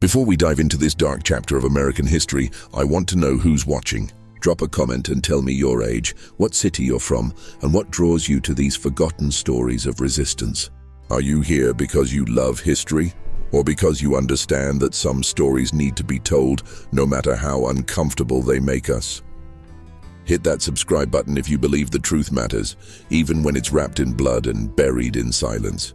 Before we dive into this dark chapter of American history, I want to know who's watching. Drop a comment and tell me your age, what city you're from, and what draws you to these forgotten stories of resistance. Are you here because you love history, or because you understand that some stories need to be told, no matter how uncomfortable they make us? Hit that subscribe button if you believe the truth matters, even when it's wrapped in blood and buried in silence.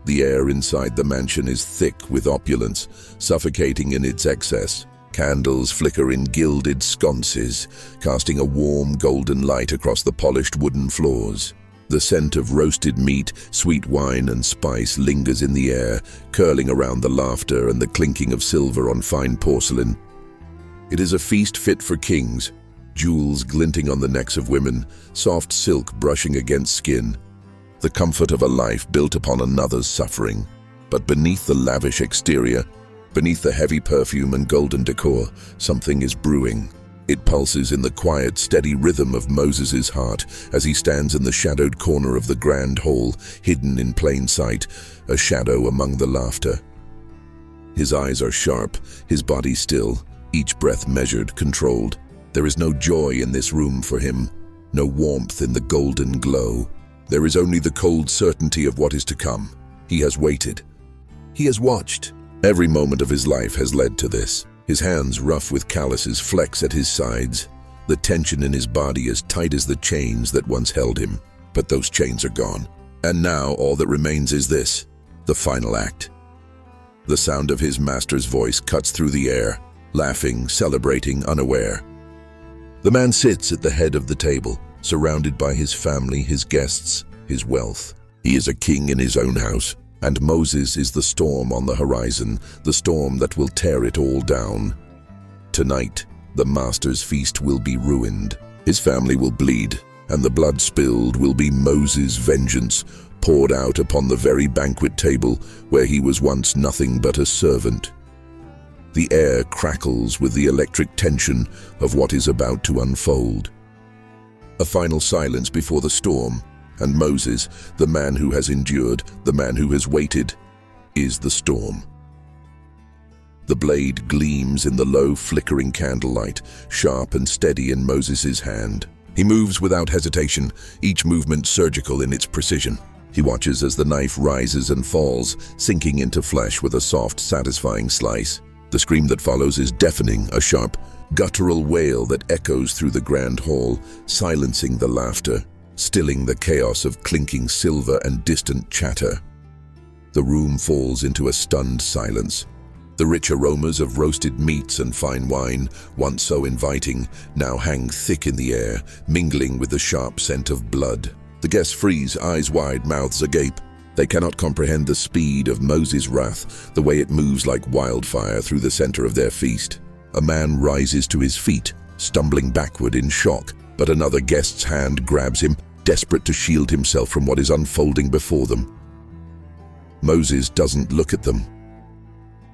The air inside the mansion is thick with opulence, suffocating in its excess. Candles flicker in gilded sconces, casting a warm golden light across the polished wooden floors. The scent of roasted meat, sweet wine, and spice lingers in the air, curling around the laughter and the clinking of silver on fine porcelain. It is a feast fit for kings, jewels glinting on the necks of women, soft silk brushing against skin. The comfort of a life built upon another's suffering. But beneath the lavish exterior, beneath the heavy perfume and golden decor, something is brewing. It pulses in the quiet, steady rhythm of Moses's heart as he stands in the shadowed corner of the grand hall, hidden in plain sight, a shadow among the laughter. His eyes are sharp, his body still, each breath measured, controlled. There is no joy in this room for him, no warmth in the golden glow. There is only the cold certainty of what is to come. He has waited. He has watched. Every moment of his life has led to this. His hands rough with calluses flex at his sides, the tension in his body as tight as the chains that once held him. But those chains are gone. And now all that remains is this, the final act. The sound of his master's voice cuts through the air, laughing, celebrating, unaware. The man sits at the head of the table, surrounded by his family, his guests, his wealth. He is a king in his own house, and Moses is the storm on the horizon, the storm that will tear it all down. Tonight, the master's feast will be ruined. His family will bleed, and the blood spilled will be Moses' vengeance, poured out upon the very banquet table where he was once nothing but a servant. The air crackles with the electric tension of what is about to unfold. A final silence before the storm, and Moses, the man who has endured, the man who has waited, is the storm. The blade gleams in the low, flickering candlelight, sharp and steady in Moses' hand. He moves without hesitation, each movement surgical in its precision. He watches as the knife rises and falls, sinking into flesh with a soft, satisfying slice. The scream that follows is deafening, a sharp, guttural wail that echoes through the grand hall, silencing the laughter, stilling the chaos of clinking silver and distant chatter. The room falls into a stunned silence. The rich aromas of roasted meats and fine wine, once so inviting, now hang thick in the air, mingling with the sharp scent of blood. The guests freeze, eyes wide, mouths agape. They cannot comprehend the speed of Moses' wrath, the way it moves like wildfire through the center of their feast. A man rises to his feet, stumbling backward in shock, but another guest's hand grabs him, desperate to shield himself from what is unfolding before them. Moses doesn't look at them.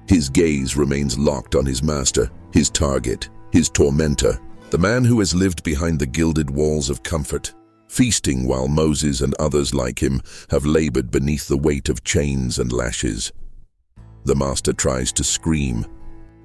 His gaze remains locked on his master, his target, his tormentor, the man who has lived behind the gilded walls of comfort, feasting while Moses and others like him have labored beneath the weight of chains and lashes. The master tries to scream,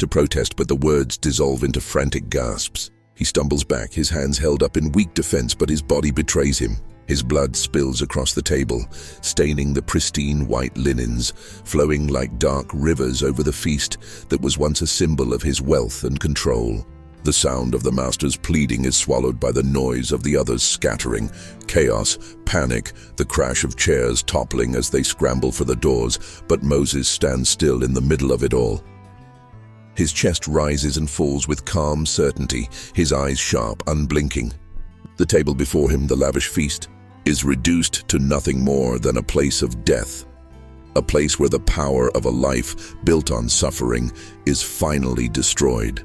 to protest, but the words dissolve into frantic gasps. He stumbles back, his hands held up in weak defense, but his body betrays him. His blood spills across the table, staining the pristine white linens, flowing like dark rivers over the feast that was once a symbol of his wealth and control. The sound of the master's pleading is swallowed by the noise of the others scattering. Chaos, panic, the crash of chairs toppling as they scramble for the doors, but Moses stands still in the middle of it all. His chest rises and falls with calm certainty, his eyes sharp, unblinking. The table before him, the lavish feast, is reduced to nothing more than a place of death. A place where the power of a life built on suffering is finally destroyed.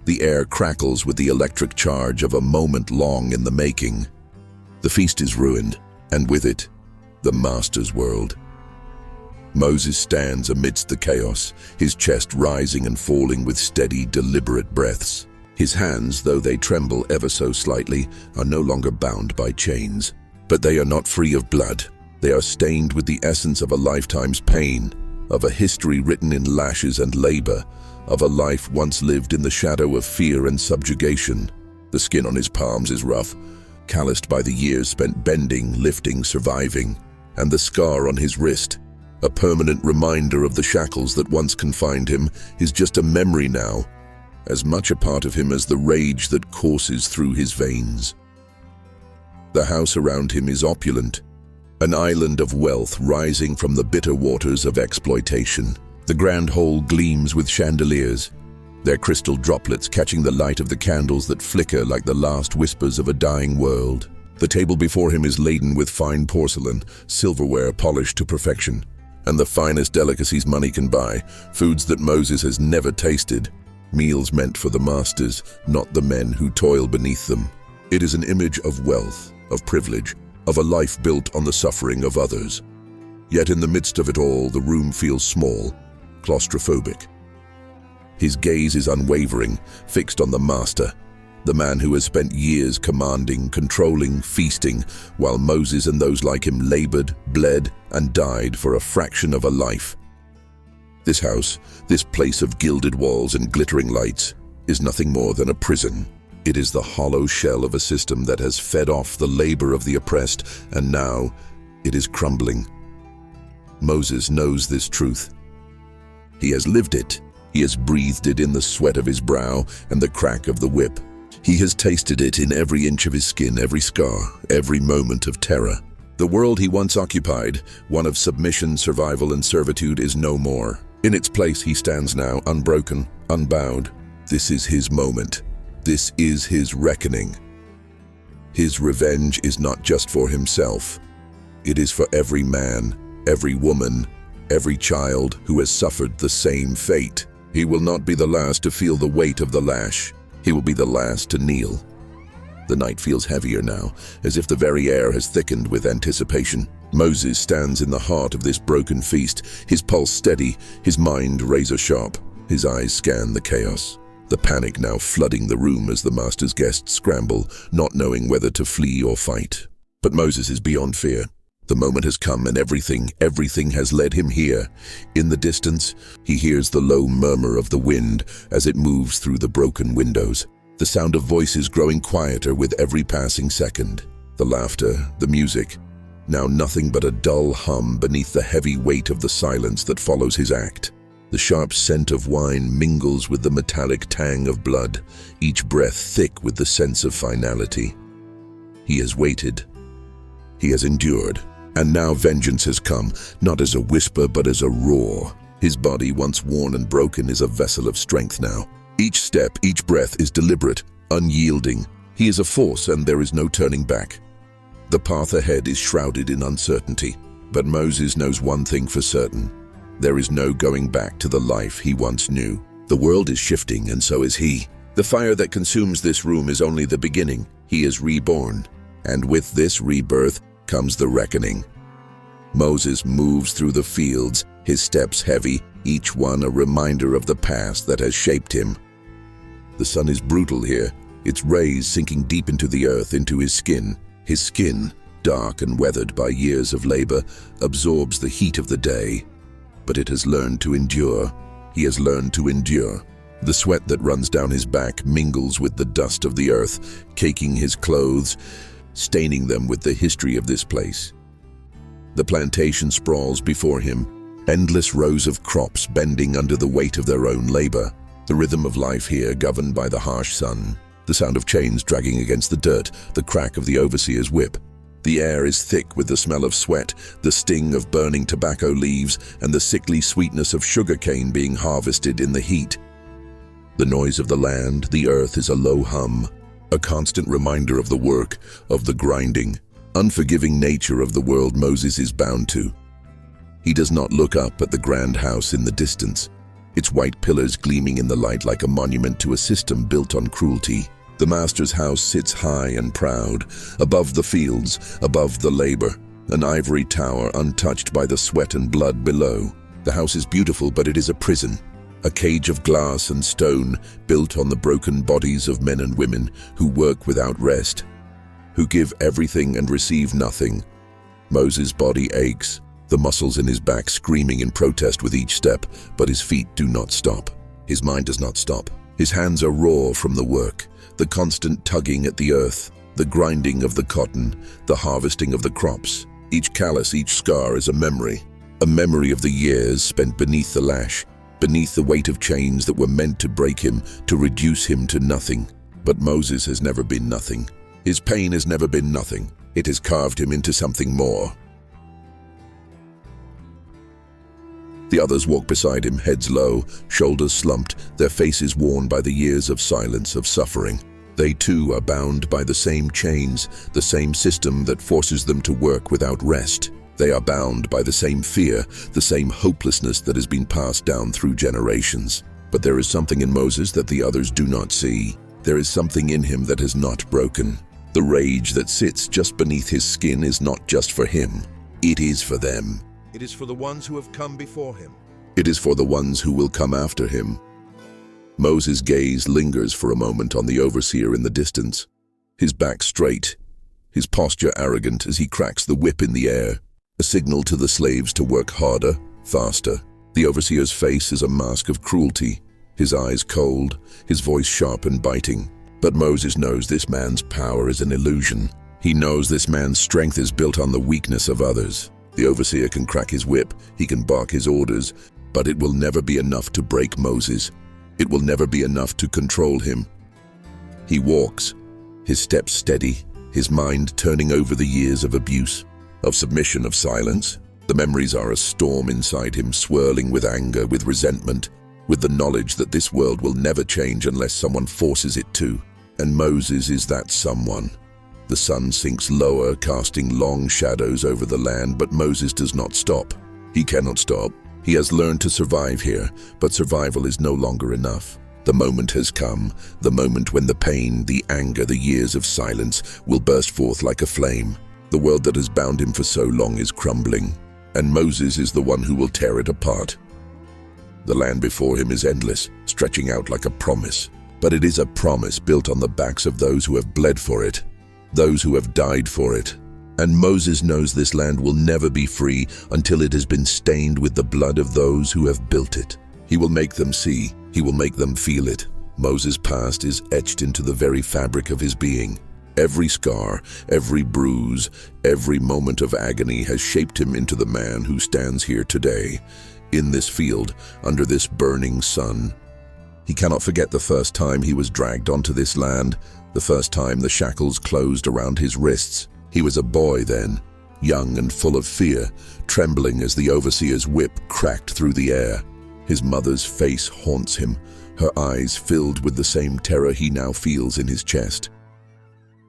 The air crackles with the electric charge of a moment long in the making. The feast is ruined, and with it, the master's world. Moses stands amidst the chaos, his chest rising and falling with steady, deliberate breaths. His hands, though they tremble ever so slightly, are no longer bound by chains. But they are not free of blood. They are stained with the essence of a lifetime's pain. of a history written in lashes and labor, of a life once lived in the shadow of fear and subjugation. The skin on his palms is rough, calloused by the years spent bending, lifting, surviving, and the scar on his wrist, a permanent reminder of the shackles that once confined him, is just a memory now, as much a part of him as the rage that courses through his veins. The house around him is opulent, an island of wealth rising from the bitter waters of exploitation. The grand hall gleams with chandeliers, their crystal droplets catching the light of the candles that flicker like the last whispers of a dying world. The table before him is laden with fine porcelain, silverware polished to perfection, and the finest delicacies money can buy, foods that Moses has never tasted, meals meant for the masters, not the men who toil beneath them. It is an image of wealth, of privilege, of a life built on the suffering of others. Yet in the midst of it all, the room feels small, claustrophobic. His gaze is unwavering, fixed on the master, the man who has spent years commanding, controlling, feasting, while Moses and those like him labored, bled, and died for a fraction of a life. This house, this place of gilded walls and glittering lights, is nothing more than a prison. It is the hollow shell of a system that has fed off the labor of the oppressed, and now it is crumbling. Moses knows this truth. He has lived it. He has breathed it in the sweat of his brow and the crack of the whip. He has tasted it in every inch of his skin, every scar, every moment of terror. The world he once occupied, one of submission, survival, and servitude, is no more. In its place he stands now, unbroken, unbowed. This is his moment. This is his reckoning. His revenge is not just for himself. It is for every man, every woman, every child who has suffered the same fate. He will not be the last to feel the weight of the lash. He will be the last to kneel. The night feels heavier now, as if the very air has thickened with anticipation. Moses stands in the heart of this broken feast, his pulse steady, his mind razor-sharp. His eyes scan the chaos, the panic now flooding the room as the master's guests scramble, not knowing whether to flee or fight. But Moses is beyond fear. The moment has come and everything has led him here. In the distance, he hears the low murmur of the wind as it moves through the broken windows. The sound of voices growing quieter with every passing second. The laughter, the music, now nothing but a dull hum beneath the heavy weight of the silence that follows his act. The sharp scent of wine mingles with the metallic tang of blood, each breath thick with the sense of finality. He has waited. He has endured. And now vengeance has come, not as a whisper but as a roar. His body, once worn and broken, is a vessel of strength now. Each step, each breath is deliberate, unyielding. He is a force and there is no turning back. The path ahead is shrouded in uncertainty. But Moses knows one thing for certain. There is no going back to the life he once knew. The world is shifting and so is he. The fire that consumes this room is only the beginning. He is reborn. And with this rebirth comes the reckoning. Moses moves through the fields, his steps heavy, each one a reminder of the past that has shaped him. The sun is brutal here, its rays sinking deep into the earth, into his skin. His skin, dark and weathered by years of labor, absorbs the heat of the day. But it has learned to endure. He has learned to endure. The sweat that runs down his back mingles with the dust of the earth, caking his clothes, staining them with the history of this place. The plantation sprawls before him, endless rows of crops bending under the weight of their own labor. The rhythm of life here governed by the harsh sun, the sound of chains dragging against the dirt, the crack of the overseer's whip. The air is thick with the smell of sweat, the sting of burning tobacco leaves, and the sickly sweetness of sugarcane being harvested in the heat. The noise of the land, the earth, is a low hum, a constant reminder of the work, of the grinding, unforgiving nature of the world Moses is bound to. He does not look up at the grand house in the distance, its white pillars gleaming in the light like a monument to a system built on cruelty. The master's house sits high and proud, above the fields, above the labor, an ivory tower untouched by the sweat and blood below. The house is beautiful, but it is a prison, a cage of glass and stone built on the broken bodies of men and women who work without rest, who give everything and receive nothing. Moses' body aches, the muscles in his back screaming in protest with each step, but his feet do not stop. His mind does not stop. His hands are raw from the work, the constant tugging at the earth, the grinding of the cotton, the harvesting of the crops. Each callus, each scar is a memory of the years spent beneath the lash, beneath the weight of chains that were meant to break him, to reduce him to nothing. But Moses has never been nothing. His pain has never been nothing. It has carved him into something more. The others walk beside him, heads low, shoulders slumped, their faces worn by the years of silence, of suffering. They too are bound by the same chains, the same system that forces them to work without rest. They are bound by the same fear, the same hopelessness that has been passed down through generations. But there is something in Moses that the others do not see. There is something in him that has not broken. The rage that sits just beneath his skin is not just for him. It is for them. It is for the ones who have come before him. It is for the ones who will come after him. Moses' gaze lingers for a moment on the overseer in the distance, his back straight, his posture arrogant as he cracks the whip in the air, a signal to the slaves to work harder, faster. The overseer's face is a mask of cruelty, his eyes cold, his voice sharp and biting. But Moses knows this man's power is an illusion. He knows this man's strength is built on the weakness of others. The overseer can crack his whip, he can bark his orders, but it will never be enough to break Moses. It will never be enough to control him. He walks, his steps steady, his mind turning over the years of abuse, of submission, of silence. The memories are a storm inside him, swirling with anger, with resentment, with the knowledge that this world will never change unless someone forces it to. And Moses is that someone. The sun sinks lower, casting long shadows over the land, but Moses does not stop. He cannot stop. He has learned to survive here, but survival is no longer enough. The moment has come, the moment when the pain, the anger, the years of silence will burst forth like a flame. The world that has bound him for so long is crumbling, and Moses is the one who will tear it apart. The land before him is endless, stretching out like a promise. But it is a promise built on the backs of those who have bled for it, those who have died for it. And Moses knows this land will never be free until it has been stained with the blood of those who have built it. He will make them see, he will make them feel it. Moses' past is etched into the very fabric of his being. Every scar, every bruise, every moment of agony has shaped him into the man who stands here today, in this field, under this burning sun. He cannot forget the first time he was dragged onto this land, the first time the shackles closed around his wrists. He was a boy then, young and full of fear, trembling as the overseer's whip cracked through the air. His mother's face haunts him, her eyes filled with the same terror he now feels in his chest.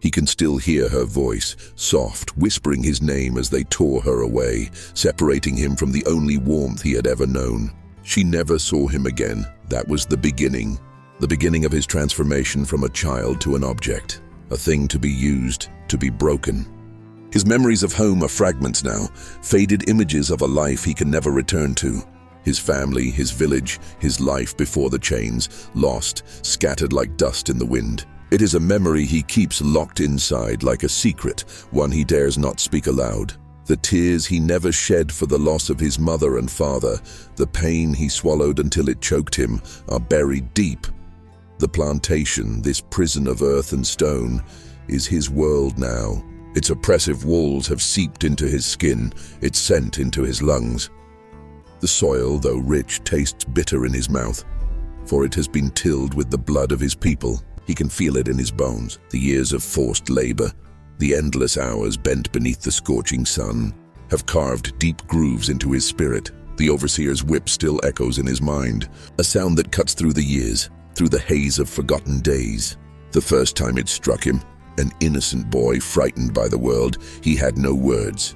He can still hear her voice, soft, whispering his name as they tore her away, separating him from the only warmth he had ever known. She never saw him again. That was the beginning of his transformation from a child to an object, a thing to be used, to be broken. His memories of home are fragments now, faded images of a life he can never return to. His family, his village, his life before the chains, lost, scattered like dust in the wind. It is a memory he keeps locked inside like a secret, one he dares not speak aloud. The tears he never shed for the loss of his mother and father, the pain he swallowed until it choked him, are buried deep. The plantation, this prison of earth and stone, is his world now. Its oppressive walls have seeped into his skin, its scent into his lungs. The soil, though rich, tastes bitter in his mouth, for it has been tilled with the blood of his people. He can feel it in his bones, the years of forced labor, the endless hours bent beneath the scorching sun, have carved deep grooves into his spirit. The overseer's whip still echoes in his mind, a sound that cuts through the years, through the haze of forgotten days. The first time it struck him, an innocent boy frightened by the world, he had no words.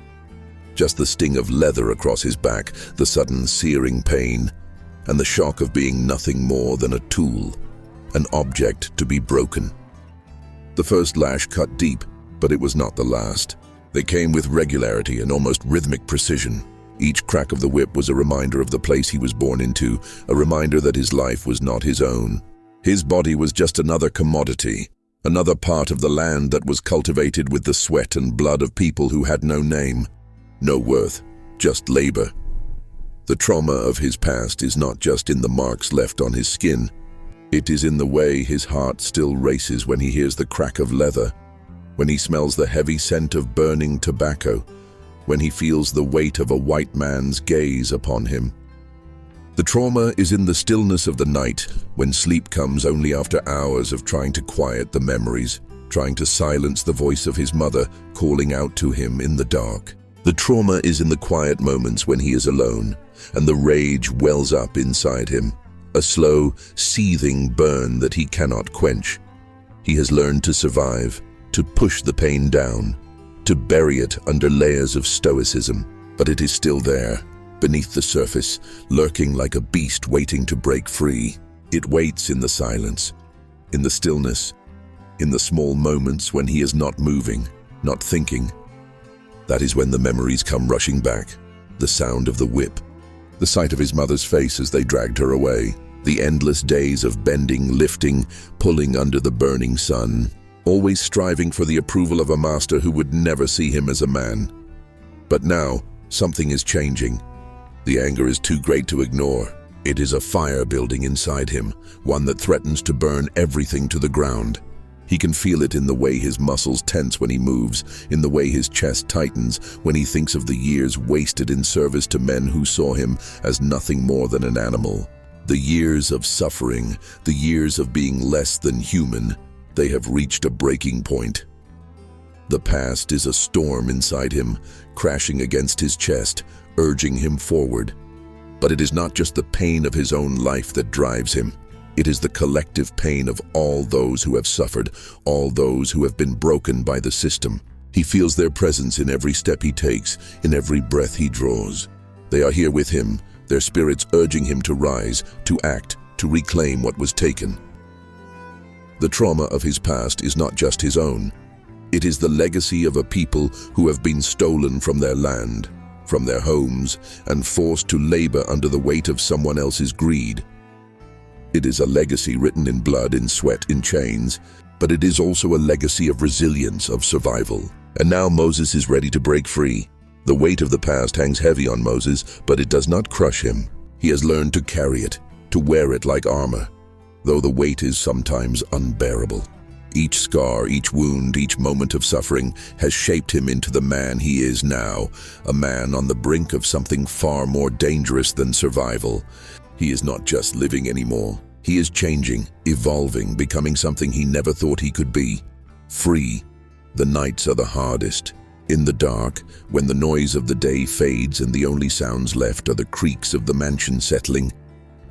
Just the sting of leather across his back, the sudden searing pain, and the shock of being nothing more than a tool, an object to be broken. The first lash cut deep, but it was not the last. They came with regularity and almost rhythmic precision. Each crack of the whip was a reminder of the place he was born into, a reminder that his life was not his own. His body was just another commodity, another part of the land that was cultivated with the sweat and blood of people who had no name, no worth, just labor. The trauma of his past is not just in the marks left on his skin. It is in the way his heart still races when he hears the crack of leather, when he smells the heavy scent of burning tobacco, when he feels the weight of a white man's gaze upon him. The trauma is in the stillness of the night, when sleep comes only after hours of trying to quiet the memories, trying to silence the voice of his mother calling out to him in the dark. The trauma is in the quiet moments when he is alone, and the rage wells up inside him, a slow, seething burn that he cannot quench. He has learned to survive, to push the pain down, to bury it under layers of stoicism, but it is still there, beneath the surface, lurking like a beast waiting to break free. It waits in the silence, in the stillness, in the small moments when he is not moving, not thinking. That is when the memories come rushing back. The sound of the whip, the sight of his mother's face as they dragged her away, the endless days of bending, lifting, pulling under the burning sun, always striving for the approval of a master who would never see him as a man. But now, something is changing. The anger is too great to ignore. It is a fire building inside him, one that threatens to burn everything to the ground. He can feel it in the way his muscles tense when he moves, in the way his chest tightens when he thinks of the years wasted in service to men who saw him as nothing more than an animal. The years of suffering, the years of being less than human, they have reached a breaking point. The past is a storm inside him, crashing against his chest, urging him forward. But it is not just the pain of his own life that drives him. It is the collective pain of all those who have suffered, all those who have been broken by the system. He feels their presence in every step he takes, in every breath he draws. They are here with him, their spirits urging him to rise, to act, to reclaim what was taken. The trauma of his past is not just his own. It is the legacy of a people who have been stolen from their land, from their homes, and forced to labor under the weight of someone else's greed. It is a legacy written in blood, in sweat, in chains, but it is also a legacy of resilience, of survival. And now Moses is ready to break free. The weight of the past hangs heavy on Moses, but it does not crush him. He has learned to carry it, to wear it like armor, though the weight is sometimes unbearable. Each scar, each wound, each moment of suffering has shaped him into the man he is now, a man on the brink of something far more dangerous than survival. He is not just living anymore. He is changing, evolving, becoming something he never thought he could be. Free. The nights are the hardest. In the dark, when the noise of the day fades and the only sounds left are the creaks of the mansion settling,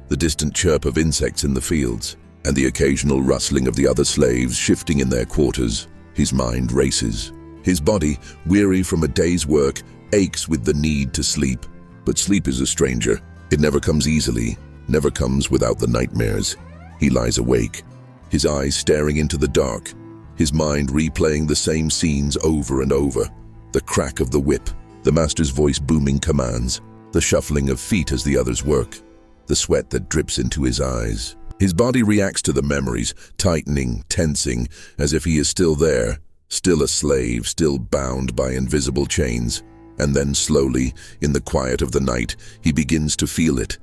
the distant chirp of insects in the fields, and the occasional rustling of the other slaves shifting in their quarters, his mind races. His body, weary from a day's work, aches with the need to sleep. But sleep is a stranger. It never comes easily, never comes without the nightmares. He lies awake, his eyes staring into the dark, his mind replaying the same scenes over and over. The crack of the whip, the master's voice booming commands, the shuffling of feet as the others work, the sweat that drips into his eyes. His body reacts to the memories, tightening, tensing, as if he is still there, still a slave, still bound by invisible chains. And then slowly, in the quiet of the night, he begins to feel it.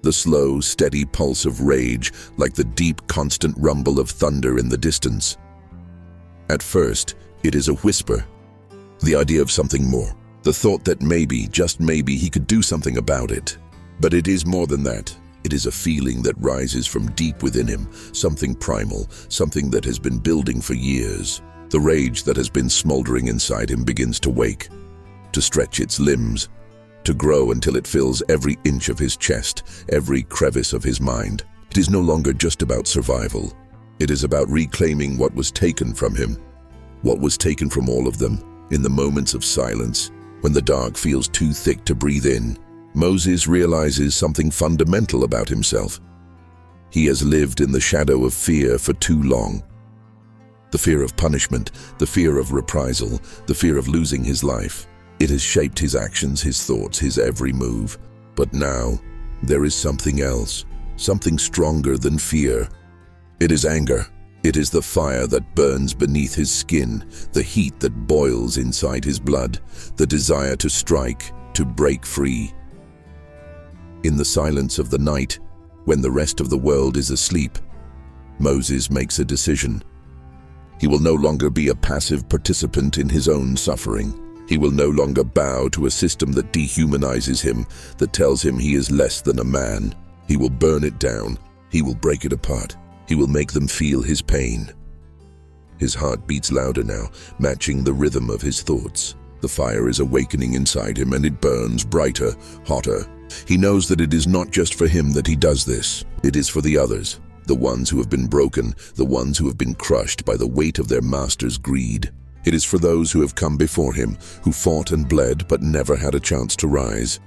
The slow, steady pulse of rage, like the deep, constant rumble of thunder in the distance. At first, it is a whisper. The idea of something more. The thought that maybe, just maybe, he could do something about it. But it is more than that. It is a feeling that rises from deep within him, something primal, something that has been building for years. The rage that has been smoldering inside him begins to wake, to stretch its limbs, to grow until it fills every inch of his chest, every crevice of his mind. It is no longer just about survival. It is about reclaiming what was taken from him, what was taken from all of them. In the moments of silence, when the dark feels too thick to breathe in, Moses realizes something fundamental about himself. He has lived in the shadow of fear for too long. The fear of punishment, the fear of reprisal, the fear of losing his life. It has shaped his actions, his thoughts, his every move. But now, there is something else, something stronger than fear. It is anger. It is the fire that burns beneath his skin, the heat that boils inside his blood, the desire to strike, to break free. In the silence of the night, when the rest of the world is asleep, Moses makes a decision. He will no longer be a passive participant in his own suffering. He will no longer bow to a system that dehumanizes him, that tells him he is less than a man. He will burn it down. He will break it apart. He will make them feel his pain. His heart beats louder now, matching the rhythm of his thoughts. The fire is awakening inside him, and it burns brighter, hotter. He knows that it is not just for him that he does this. It is for the others, the ones who have been broken, the ones who have been crushed by the weight of their master's greed. It is for those who have come before him, who fought and bled but never had a chance to rise.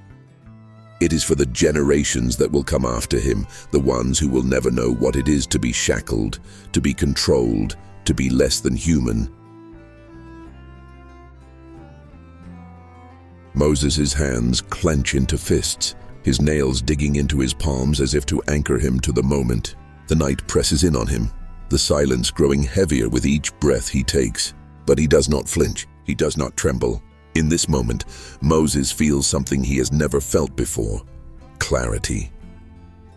It is for the generations that will come after him, the ones who will never know what it is to be shackled, to be controlled, to be less than human. Moses' hands clench into fists, his nails digging into his palms as if to anchor him to the moment. The night presses in on him, the silence growing heavier with each breath he takes. But he does not flinch, he does not tremble. In this moment, Moses feels something he has never felt before: clarity.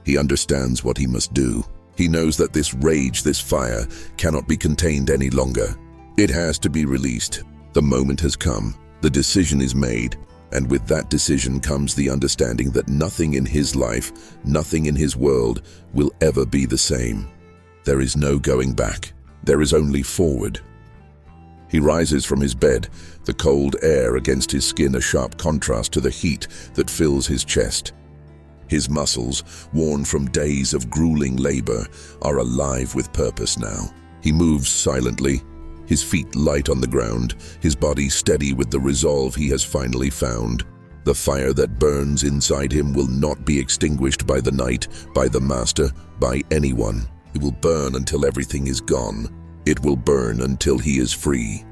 He understands what he must do. He knows that this rage, this fire, cannot be contained any longer. It has to be released. The moment has come. The decision is made. And with that decision comes the understanding that nothing in his life, nothing in his world, will ever be the same. There is no going back. There is only forward. He rises from his bed, the cold air against his skin a sharp contrast to the heat that fills his chest. His muscles, worn from days of grueling labor, are alive with purpose now. He moves silently, his feet light on the ground, his body steady with the resolve he has finally found. The fire that burns inside him will not be extinguished by the night, by the master, by anyone. It will burn until everything is gone. It will burn until he is free.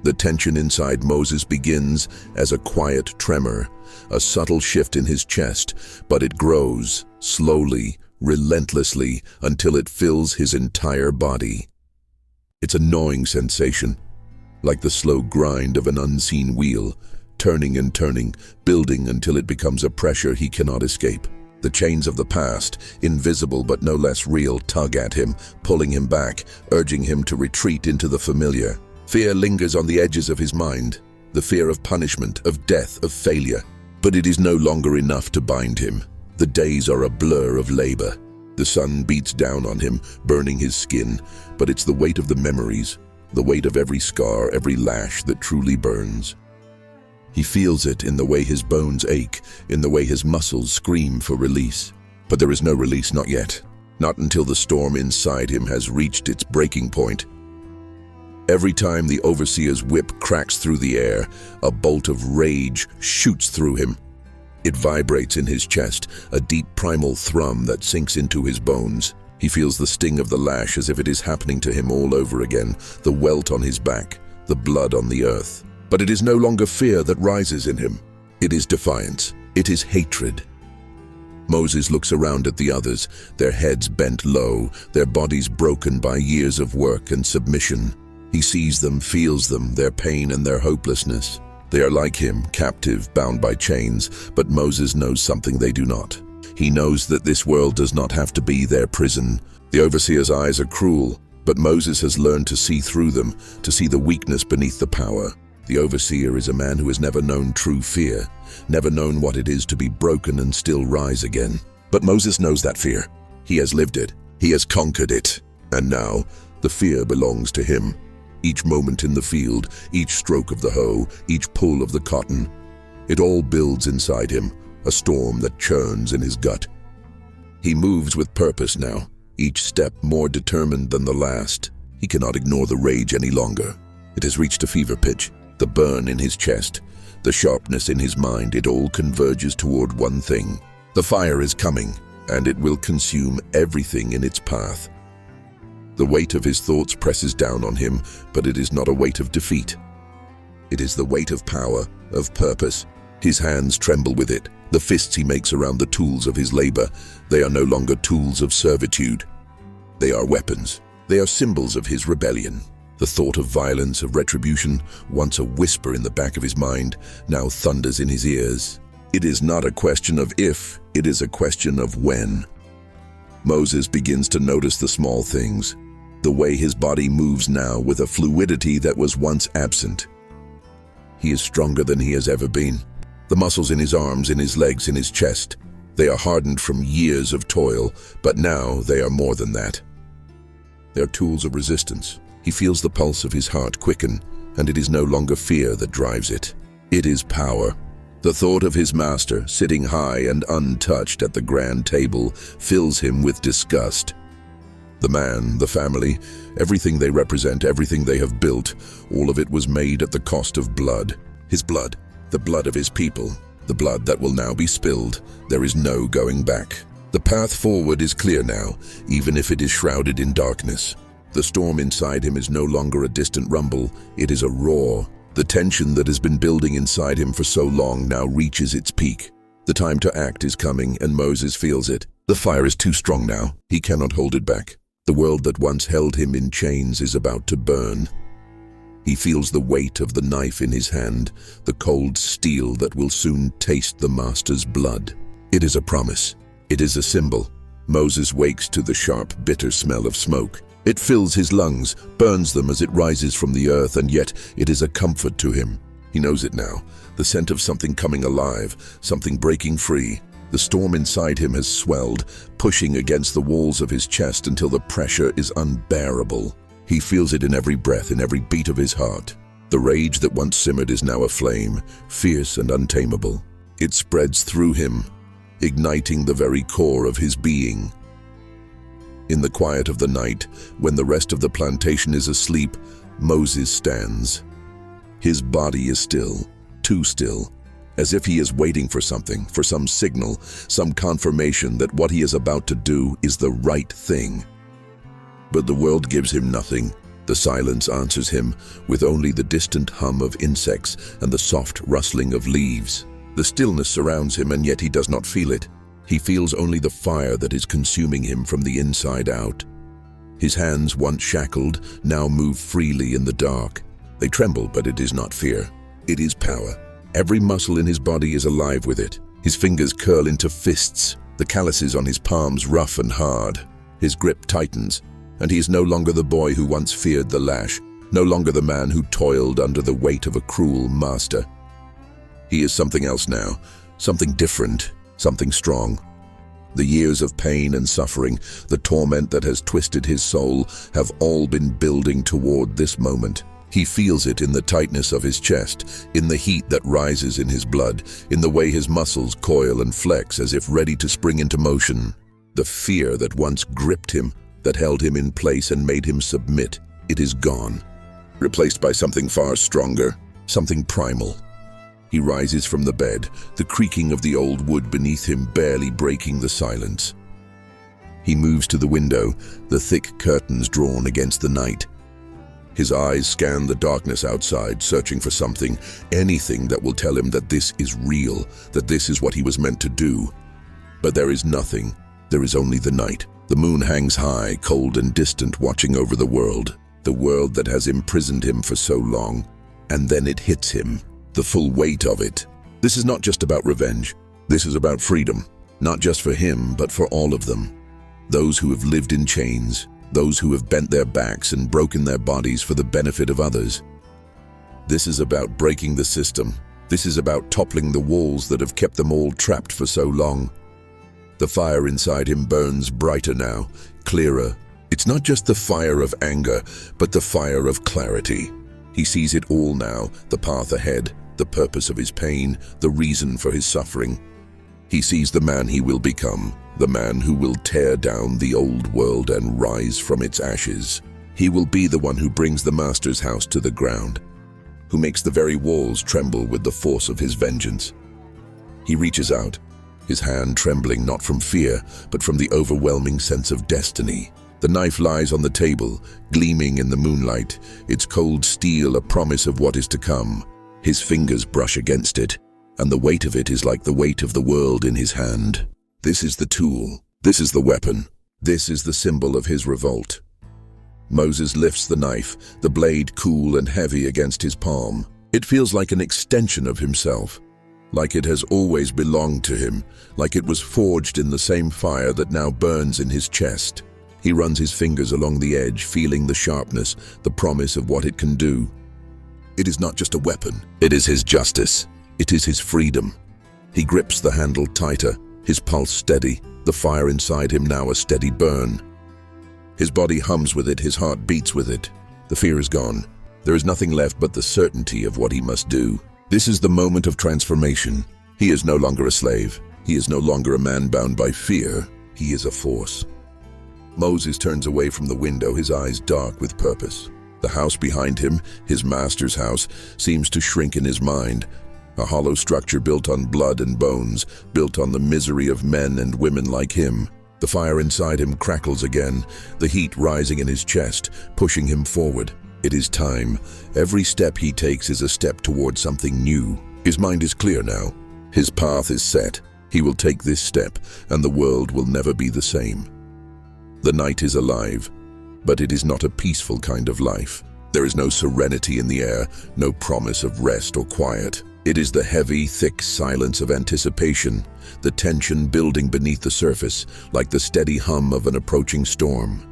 The tension inside Moses begins as a quiet tremor, a subtle shift in his chest, but it grows, slowly, relentlessly, until it fills his entire body. It's a gnawing sensation, like the slow grind of an unseen wheel, turning and turning, building until it becomes a pressure he cannot escape. The chains of the past, invisible but no less real, tug at him, pulling him back, urging him to retreat into the familiar. Fear lingers on the edges of his mind, the fear of punishment, of death, of failure. But it is no longer enough to bind him. The days are a blur of labor. The sun beats down on him, burning his skin, but it's the weight of the memories, the weight of every scar, every lash that truly burns. He feels it in the way his bones ache, in the way his muscles scream for release. But there is no release, not yet. Not until the storm inside him has reached its breaking point. Every time the overseer's whip cracks through the air, a bolt of rage shoots through him. It vibrates in his chest, a deep primal thrum that sinks into his bones. He feels the sting of the lash as if it is happening to him all over again, the welt on his back, the blood on the earth. But it is no longer fear that rises in him. It is defiance. It is hatred. Moses looks around at the others, their heads bent low, their bodies broken by years of work and submission. He sees them, feels them, their pain and their hopelessness. They are like him, captive, bound by chains, but Moses knows something they do not. He knows that this world does not have to be their prison. The overseer's eyes are cruel, but Moses has learned to see through them, to see the weakness beneath the power. The overseer is a man who has never known true fear, never known what it is to be broken and still rise again. But Moses knows that fear. He has lived it. He has conquered it. And now, the fear belongs to him. Each moment in the field, each stroke of the hoe, each pull of the cotton, it all builds inside him, a storm that churns in his gut. He moves with purpose now, each step more determined than the last. He cannot ignore the rage any longer. It has reached a fever pitch. The burn in his chest, the sharpness in his mind, it all converges toward one thing. The fire is coming, and it will consume everything in its path. The weight of his thoughts presses down on him, but it is not a weight of defeat. It is the weight of power, of purpose. His hands tremble with it. The fists he makes around the tools of his labor, they are no longer tools of servitude. They are weapons. They are symbols of his rebellion. The thought of violence, of retribution, once a whisper in the back of his mind, now thunders in his ears. It is not a question of if, it is a question of when. Moses begins to notice the small things, the way his body moves now with a fluidity that was once absent. He is stronger than he has ever been. The muscles in his arms, in his legs, in his chest, they are hardened from years of toil, but now they are more than that. They are tools of resistance. He feels the pulse of his heart quicken, and it is no longer fear that drives it. It is power. The thought of his master, sitting high and untouched at the grand table, fills him with disgust. The man, the family, everything they represent, everything they have built, all of it was made at the cost of blood. His blood, the blood of his people, the blood that will now be spilled. There is no going back. The path forward is clear now, even if it is shrouded in darkness. The storm inside him is no longer a distant rumble, it is a roar. The tension that has been building inside him for so long now reaches its peak. The time to act is coming, and Moses feels it. The fire is too strong now. He cannot hold it back. The world that once held him in chains is about to burn. He feels the weight of the knife in his hand, the cold steel that will soon taste the master's blood. It is a promise. It is a symbol. Moses wakes to the sharp, bitter smell of smoke. It fills his lungs, burns them as it rises from the earth, and yet it is a comfort to him. He knows it now, the scent of something coming alive, something breaking free. The storm inside him has swelled, pushing against the walls of his chest until the pressure is unbearable. He feels it in every breath, in every beat of his heart. The rage that once simmered is now aflame, fierce and untamable. It spreads through him, igniting the very core of his being. In the quiet of the night, when the rest of the plantation is asleep, Moses stands. His body is still, too still, as if he is waiting for something, for some signal, some confirmation that what he is about to do is the right thing. But the world gives him nothing. The silence answers him with only the distant hum of insects and the soft rustling of leaves. The stillness surrounds him, and yet he does not feel it. He feels only the fire that is consuming him from the inside out. His hands, once shackled, now move freely in the dark. They tremble, but it is not fear. It is power. Every muscle in his body is alive with it. His fingers curl into fists, the calluses on his palms rough and hard. His grip tightens, and he is no longer the boy who once feared the lash, no longer the man who toiled under the weight of a cruel master. He is something else now, something different, something strong. The years of pain and suffering, the torment that has twisted his soul, have all been building toward this moment. He feels it in the tightness of his chest, in the heat that rises in his blood, in the way his muscles coil and flex as if ready to spring into motion. The fear that once gripped him, that held him in place and made him submit, it is gone, replaced by something far stronger, something primal. He rises from the bed, the creaking of the old wood beneath him barely breaking the silence. He moves to the window, the thick curtains drawn against the night. His eyes scan the darkness outside, searching for something, anything that will tell him that this is real, that this is what he was meant to do. But there is nothing. There is only the night. The moon hangs high, cold and distant, watching over the world that has imprisoned him for so long. And then it hits him, the full weight of it. This is not just about revenge. This is about freedom, not just for him, but for all of them. Those who have lived in chains, those who have bent their backs and broken their bodies for the benefit of others. This is about breaking the system. This is about toppling the walls that have kept them all trapped for so long. The fire inside him burns brighter now, clearer. It's not just the fire of anger, but the fire of clarity. He sees it all now, the path ahead, the purpose of his pain, the reason for his suffering. He sees the man he will become, the man who will tear down the old world and rise from its ashes. He will be the one who brings the master's house to the ground, who makes the very walls tremble with the force of his vengeance. He reaches out, his hand trembling not from fear, but from the overwhelming sense of destiny. The knife lies on the table, gleaming in the moonlight, its cold steel a promise of what is to come. His fingers brush against it, and the weight of it is like the weight of the world in his hand. This is the tool. This is the weapon. This is the symbol of his revolt. Moses lifts the knife, the blade cool and heavy against his palm. It feels like an extension of himself, like it has always belonged to him, like it was forged in the same fire that now burns in his chest. He runs his fingers along the edge, feeling the sharpness, the promise of what it can do. It is not just a weapon. It is his justice. It is his freedom. He grips the handle tighter, his pulse steady, the fire inside him now a steady burn. His body hums with it, his heart beats with it. The fear is gone. There is nothing left but the certainty of what he must do. This is the moment of transformation. He is no longer a slave. He is no longer a man bound by fear. He is a force. Moses turns away from the window, his eyes dark with purpose. The house behind him, his master's house, seems to shrink in his mind. A hollow structure built on blood and bones, built on the misery of men and women like him. The fire inside him crackles again, the heat rising in his chest, pushing him forward. It is time. Every step he takes is a step toward something new. His mind is clear now. His path is set. He will take this step, and the world will never be the same. The night is alive, but it is not a peaceful kind of life. There is no serenity in the air, no promise of rest or quiet. It is the heavy, thick silence of anticipation, the tension building beneath the surface, like the steady hum of an approaching storm.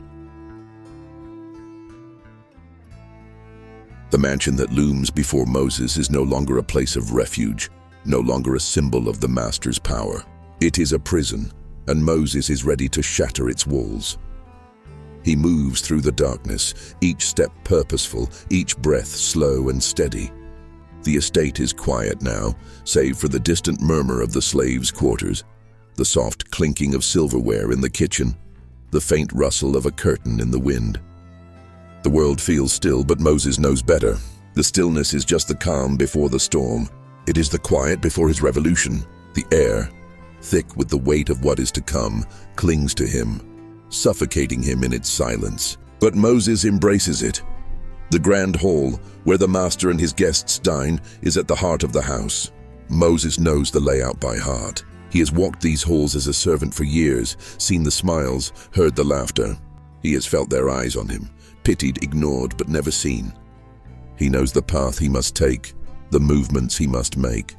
The mansion that looms before Moses is no longer a place of refuge, no longer a symbol of the master's power. It is a prison, and Moses is ready to shatter its walls. He moves through the darkness, each step purposeful, each breath slow and steady. The estate is quiet now, save for the distant murmur of the slaves' quarters, the soft clinking of silverware in the kitchen, the faint rustle of a curtain in the wind. The world feels still, but Moses knows better. The stillness is just the calm before the storm. It is the quiet before his revolution. The air, thick with the weight of what is to come, clings to him, suffocating him in its silence. But Moses embraces it. The grand hall, where the master and his guests dine, is at the heart of the house. Moses knows the layout by heart. He has walked these halls as a servant for years, seen the smiles, heard the laughter. He has felt their eyes on him, pitied, ignored, but never seen. He knows the path he must take, the movements he must make.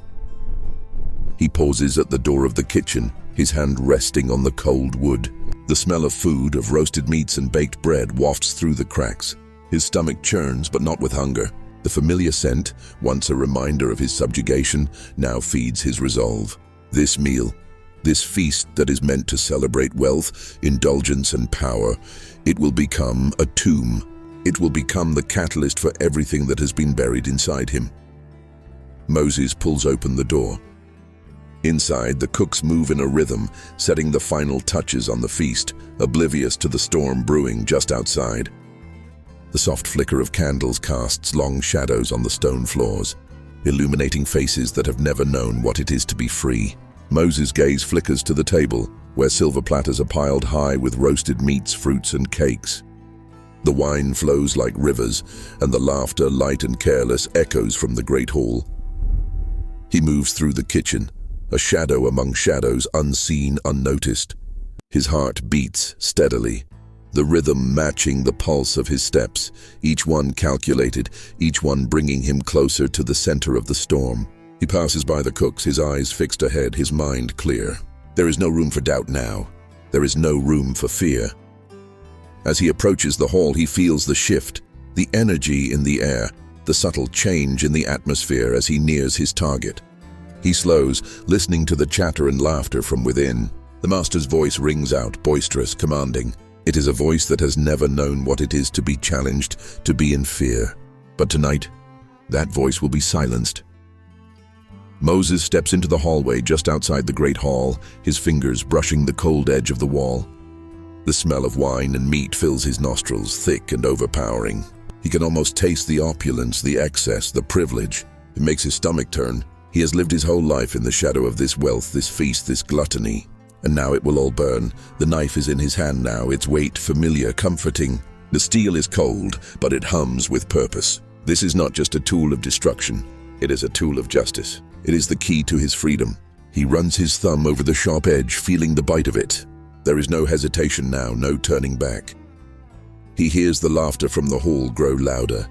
He pauses at the door of the kitchen, his hand resting on the cold wood. The smell of food, of roasted meats and baked bread, wafts through the cracks. His stomach churns, but not with hunger. The familiar scent, once a reminder of his subjugation, now feeds his resolve. This meal, this feast that is meant to celebrate wealth, indulgence, and power, it will become a tomb. It will become the catalyst for everything that has been buried inside him. Moses pulls open the door. Inside, the cooks move in a rhythm, setting the final touches on the feast, oblivious to the storm brewing just outside. The soft flicker of candles casts long shadows on the stone floors, illuminating faces that have never known what it is to be free. Moses' gaze flickers to the table, where silver platters are piled high with roasted meats, fruits, and cakes. The wine flows like rivers, and the laughter, light and careless, echoes from the great hall. He moves through the kitchen, a shadow among shadows, unseen, unnoticed. His heart beats steadily, the rhythm matching the pulse of his steps, each one calculated, each one bringing him closer to the center of the storm. He passes by the cooks, his eyes fixed ahead, his mind clear. There is no room for doubt now. There is no room for fear. As he approaches the hall, he feels the shift, the energy in the air, the subtle change in the atmosphere as he nears his target. He slows, listening to the chatter and laughter from within. The master's voice rings out, boisterous, commanding. It is a voice that has never known what it is to be challenged, to be in fear. But tonight, that voice will be silenced. Moses steps into the hallway just outside the great hall, his fingers brushing the cold edge of the wall. The smell of wine and meat fills his nostrils, thick and overpowering. He can almost taste the opulence, the excess, the privilege. It makes his stomach turn. He has lived his whole life in the shadow of this wealth, this feast, this gluttony. And now it will all burn. The knife is in his hand now, its weight familiar, comforting. The steel is cold, but it hums with purpose. This is not just a tool of destruction. It is a tool of justice. It is the key to his freedom. He runs his thumb over the sharp edge, feeling the bite of it. There is no hesitation now, no turning back. He hears the laughter from the hall grow louder.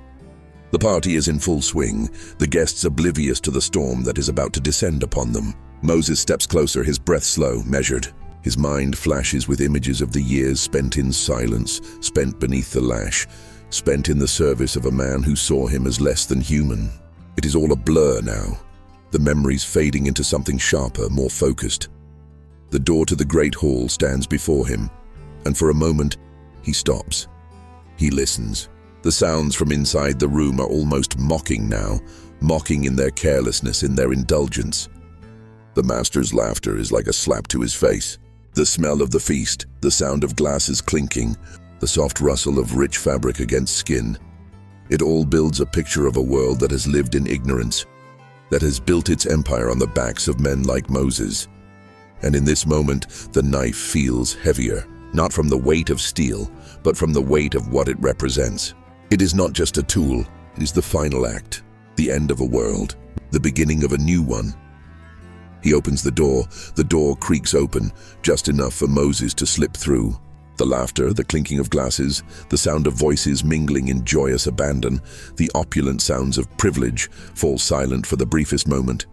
The party is in full swing, the guests oblivious to the storm that is about to descend upon them. Moses steps closer, his breath slow, measured. His mind flashes with images of the years spent in silence, spent beneath the lash, spent in the service of a man who saw him as less than human. It is all a blur now, the memories fading into something sharper, more focused. The door to the great hall stands before him, and for a moment, he stops. He listens. The sounds from inside the room are almost mocking now, mocking in their carelessness, in their indulgence. The master's laughter is like a slap to his face. The smell of the feast, the sound of glasses clinking, the soft rustle of rich fabric against skin. It all builds a picture of a world that has lived in ignorance, that has built its empire on the backs of men like Moses. And in this moment, the knife feels heavier, not from the weight of steel, but from the weight of what it represents. It is not just a tool, it is the final act, the end of a world, the beginning of a new one. He opens the door creaks open, just enough for Moses to slip through. The laughter, the clinking of glasses, the sound of voices mingling in joyous abandon, the opulent sounds of privilege fall silent for the briefest moment.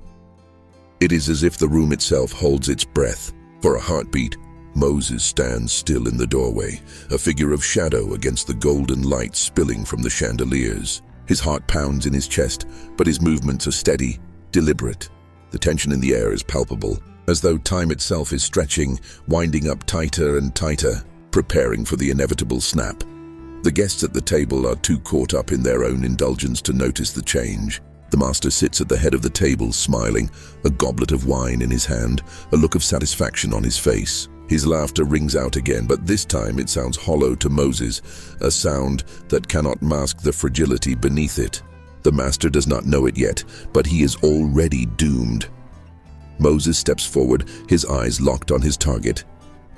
It is as if the room itself holds its breath. For a heartbeat, Moses stands still in the doorway, a figure of shadow against the golden light spilling from the chandeliers. His heart pounds in his chest, but his movements are steady, deliberate. The tension in the air is palpable, as though time itself is stretching, winding up tighter and tighter, preparing for the inevitable snap. The guests at the table are too caught up in their own indulgence to notice the change. The master sits at the head of the table, smiling, a goblet of wine in his hand, a look of satisfaction on his face. His laughter rings out again, but this time it sounds hollow to Moses, a sound that cannot mask the fragility beneath it. The master does not know it yet, but he is already doomed. Moses steps forward, his eyes locked on his target.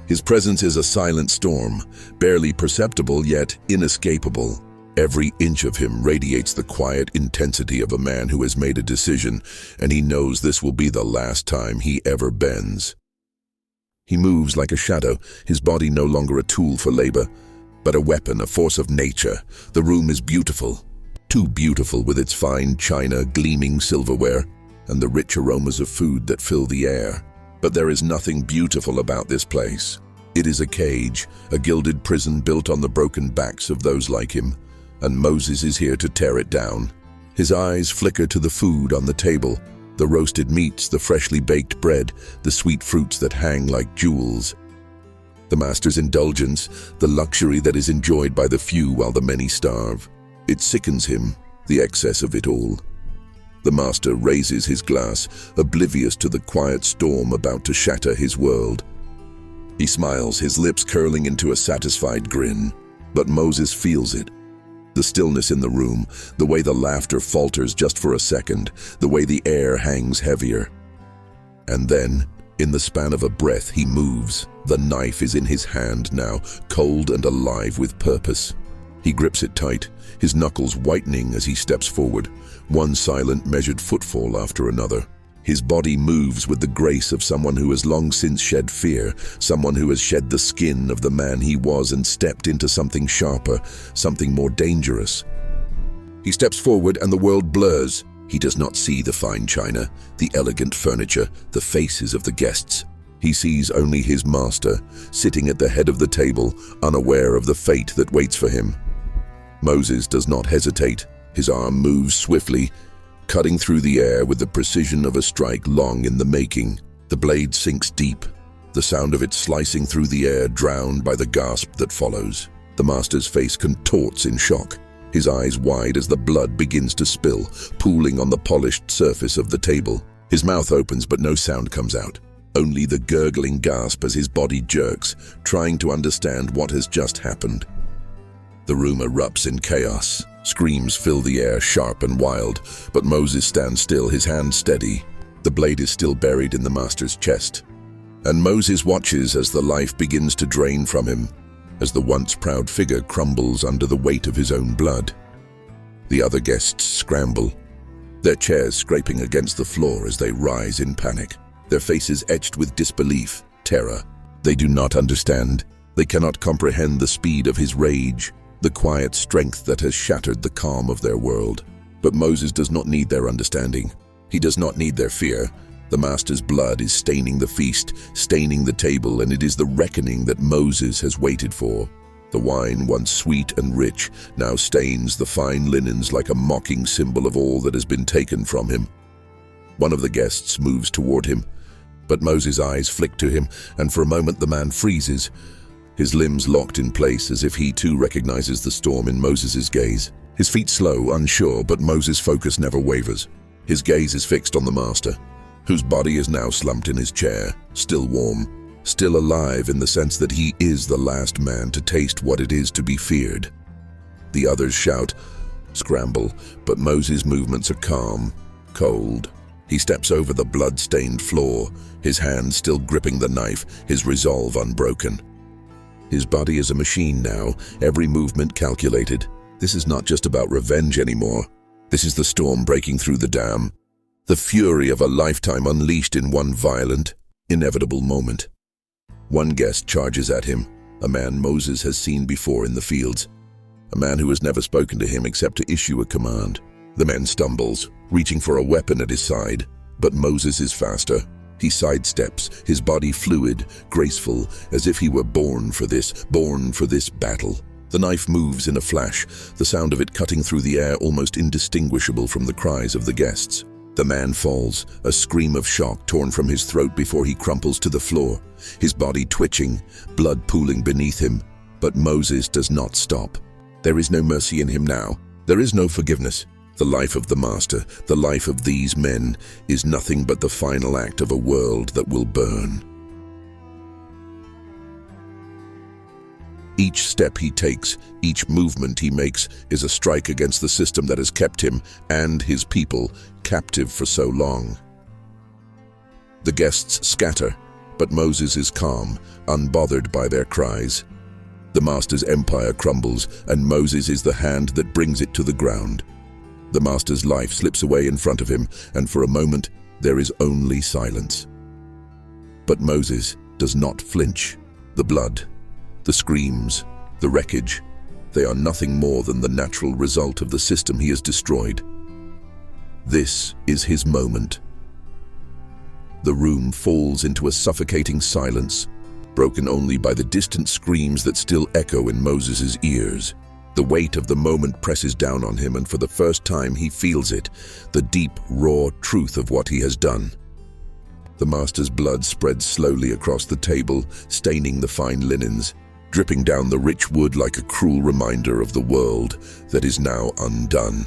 His presence is a silent storm, barely perceptible yet inescapable. Every inch of him radiates the quiet intensity of a man who has made a decision, and he knows this will be the last time he ever bends. He moves like a shadow, his body no longer a tool for labor, but a weapon, a force of nature. The room is beautiful, too beautiful, with its fine china, gleaming silverware, and the rich aromas of food that fill the air. But there is nothing beautiful about this place. It is a cage, a gilded prison built on the broken backs of those like him, and Moses is here to tear it down. His eyes flicker to the food on the table, the roasted meats, the freshly baked bread, the sweet fruits that hang like jewels. The master's indulgence, the luxury that is enjoyed by the few while the many starve. It sickens him, the excess of it all. The master raises his glass, oblivious to the quiet storm about to shatter his world. He smiles, his lips curling into a satisfied grin, but Moses feels it. The stillness in the room, the way the laughter falters just for a second, the way the air hangs heavier. And then, in the span of a breath, he moves. The knife is in his hand now, cold and alive with purpose. He grips it tight, his knuckles whitening as he steps forward, one silent, measured footfall after another. His body moves with the grace of someone who has long since shed fear, someone who has shed the skin of the man he was and stepped into something sharper, something more dangerous. He steps forward and the world blurs. He does not see the fine china, the elegant furniture, the faces of the guests. He sees only his master, sitting at the head of the table, unaware of the fate that waits for him. Moses does not hesitate. His arm moves swiftly, cutting through the air with the precision of a strike long in the making. The blade sinks deep, the sound of it slicing through the air drowned by the gasp that follows. The master's face contorts in shock, his eyes wide as the blood begins to spill, pooling on the polished surface of the table. His mouth opens but no sound comes out, only the gurgling gasp as his body jerks, trying to understand what has just happened. The room erupts in chaos. Screams fill the air, sharp and wild, but Moses stands still, his hand steady. The blade is still buried in the master's chest. And Moses watches as the life begins to drain from him, as the once proud figure crumbles under the weight of his own blood. The other guests scramble, their chairs scraping against the floor as they rise in panic, their faces etched with disbelief, terror. They do not understand. They cannot comprehend the speed of his rage. the quiet strength that has shattered the calm of their world. But Moses does not need their understanding. He does not need their fear. The master's blood is staining the feast, staining the table, and it is the reckoning that Moses has waited for. The wine, once sweet and rich, now stains the fine linens like a mocking symbol of all that has been taken from him. One of the guests moves toward him, but Moses' eyes flick to him, and for a moment the man freezes, his limbs locked in place as if he too recognizes the storm in Moses' gaze. His feet slow, unsure, but Moses' focus never wavers. His gaze is fixed on the master, whose body is now slumped in his chair, still warm, still alive in the sense that he is the last man to taste what it is to be feared. The others shout, scramble, but Moses' movements are calm, cold. He steps over the blood-stained floor, his hand still gripping the knife, his resolve unbroken. His body is a machine now, every movement calculated. This is not just about revenge anymore. This is the storm breaking through the dam, the fury of a lifetime unleashed in one violent, inevitable moment. One guest charges at him, a man Moses has seen before in the fields, a man who has never spoken to him except to issue a command. The man stumbles, reaching for a weapon at his side, but Moses is faster. He sidesteps, his body fluid, graceful, as if he were born for this battle. The knife moves in a flash, the sound of it cutting through the air almost indistinguishable from the cries of the guests. The man falls, a scream of shock torn from his throat before he crumples to the floor, his body twitching, blood pooling beneath him. But Moses does not stop. There is no mercy in him now. There is no forgiveness. The life of the master, the life of these men, is nothing but the final act of a world that will burn. Each step he takes, each movement he makes, is a strike against the system that has kept him and his people captive for so long. The guests scatter, but Moses is calm, unbothered by their cries. The master's empire crumbles, and Moses is the hand that brings it to the ground. The master's life slips away in front of him, and for a moment there is only silence. But Moses does not flinch. The blood, the screams, the wreckage, they are nothing more than the natural result of the system he has destroyed. This is his moment. The room falls into a suffocating silence, broken only by the distant screams that still echo in Moses' ears. The weight of the moment presses down on him, and for the first time he feels it, the deep, raw truth of what he has done. The master's blood spreads slowly across the table, staining the fine linens, dripping down the rich wood like a cruel reminder of the world that is now undone.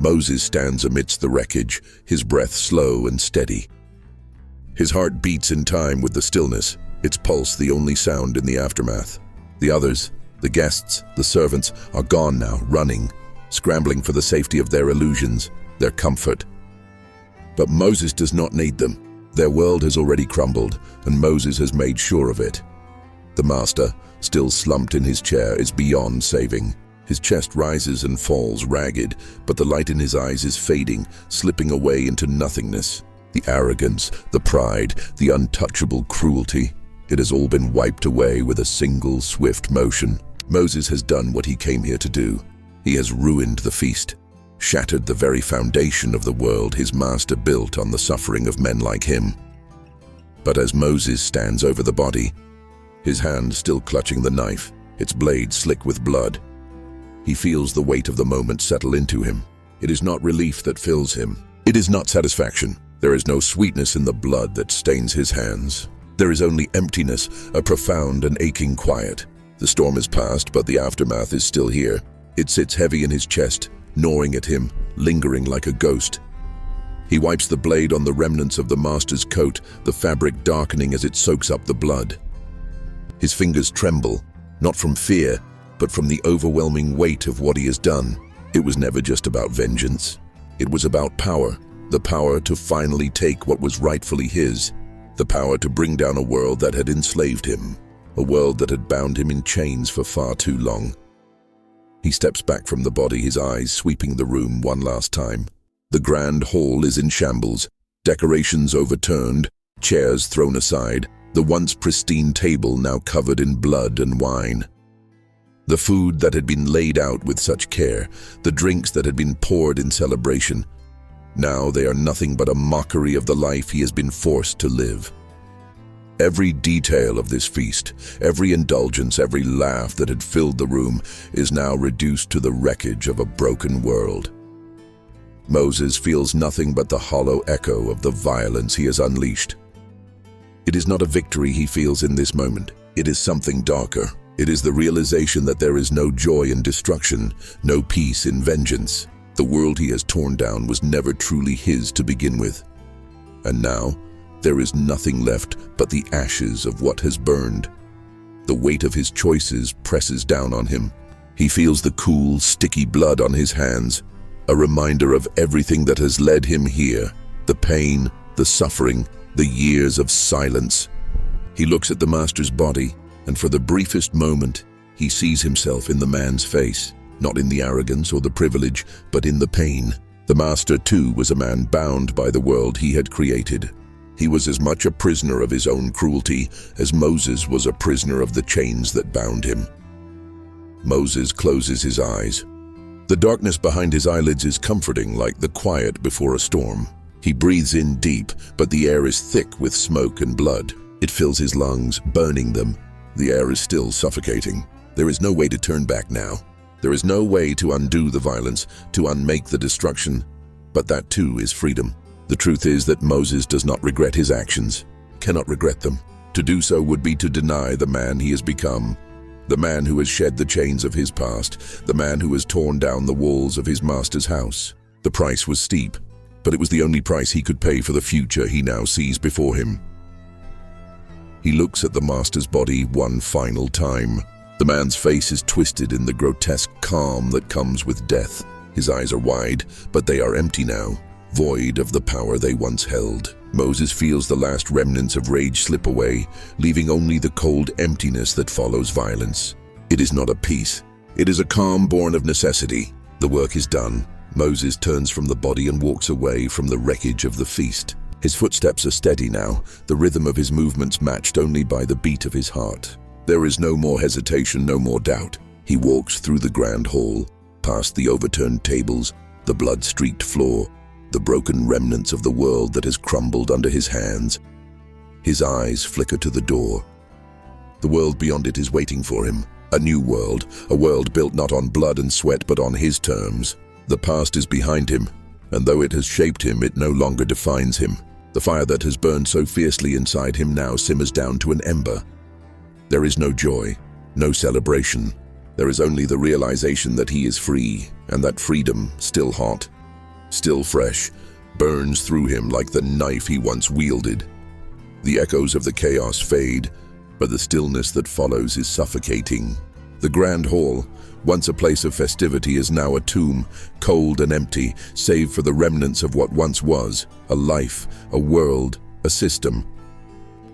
Moses stands amidst the wreckage, his breath slow and steady. His heart beats in time with the stillness, its pulse the only sound in the aftermath. The others, the guests, the servants, are gone now, running, scrambling for the safety of their illusions, their comfort. But Moses does not need them. Their world has already crumbled, and Moses has made sure of it. The master, still slumped in his chair, is beyond saving. His chest rises and falls ragged, but the light in his eyes is fading, slipping away into nothingness. The arrogance, the pride, the untouchable cruelty, it has all been wiped away with a single swift motion. Moses has done what he came here to do. He has ruined the feast, shattered the very foundation of the world his master built on the suffering of men like him. But as Moses stands over the body, his hand still clutching the knife, its blade slick with blood, he feels the weight of the moment settle into him. It is not relief that fills him. It is not satisfaction. There is no sweetness in the blood that stains his hands. There is only emptiness, a profound and aching quiet. The storm is past, but the aftermath is still here. It sits heavy in his chest, gnawing at him, lingering like a ghost. He wipes the blade on the remnants of the master's coat, the fabric darkening as it soaks up the blood. His fingers tremble, not from fear, but from the overwhelming weight of what he has done. It was never just about vengeance. It was about power, the power to finally take what was rightfully his, the power to bring down a world that had enslaved him, a world that had bound him in chains for far too long. He steps back from the body, his eyes sweeping the room one last time. The grand hall is in shambles, decorations overturned, chairs thrown aside, the once pristine table now covered in blood and wine. The food that had been laid out with such care, the drinks that had been poured in celebration, now they are nothing but a mockery of the life he has been forced to live. Every detail of this feast, every indulgence, every laugh that had filled the room is now reduced to the wreckage of a broken world. Moses feels nothing but the hollow echo of the violence he has unleashed. It is not a victory he feels in this moment. It is something darker. It is the realization that there is no joy in destruction, no peace in vengeance. The world he has torn down was never truly his to begin with. And now, there is nothing left but the ashes of what has burned. The weight of his choices presses down on him. He feels the cool, sticky blood on his hands, a reminder of everything that has led him here, the pain, the suffering, the years of silence. He looks at the master's body, and for the briefest moment, he sees himself in the man's face, not in the arrogance or the privilege, but in the pain. The master, too, was a man bound by the world he had created. He was as much a prisoner of his own cruelty as Moses was a prisoner of the chains that bound him. Moses closes his eyes. The darkness behind his eyelids is comforting, like the quiet before a storm. He breathes in deep, but the air is thick with smoke and blood. It fills his lungs, burning them. The air is still suffocating. There is no way to turn back now. There is no way to undo the violence, to unmake the destruction. But that too is freedom. The truth is that Moses does not regret his actions, cannot regret them. To do so would be to deny the man he has become, the man who has shed the chains of his past, the man who has torn down the walls of his master's house. The price was steep, but it was the only price he could pay for the future he now sees before him. He looks at the master's body one final time. The man's face is twisted in the grotesque calm that comes with death. His eyes are wide, but they are empty now, void of the power they once held. Moses feels the last remnants of rage slip away, leaving only the cold emptiness that follows violence. It is not a peace. It is a calm born of necessity. The work is done. Moses turns from the body and walks away from the wreckage of the feast. His footsteps are steady now, the rhythm of his movements matched only by the beat of his heart. There is no more hesitation, no more doubt. He walks through the grand hall, past the overturned tables, the blood-streaked floor, the broken remnants of the world that has crumbled under his hands. His eyes flicker to the door. The world beyond it is waiting for him. A new world, a world built not on blood and sweat but on his terms. The past is behind him, and though it has shaped him, it no longer defines him. The fire that has burned so fiercely inside him now simmers down to an ember. There is no joy, no celebration. There is only the realization that he is free, and that freedom, still hot, still fresh, burns through him like the knife he once wielded. The echoes of the chaos fade, but the stillness that follows is suffocating. The grand hall, once a place of festivity, is now a tomb, cold and empty, save for the remnants of what once was, a life, a world, a system.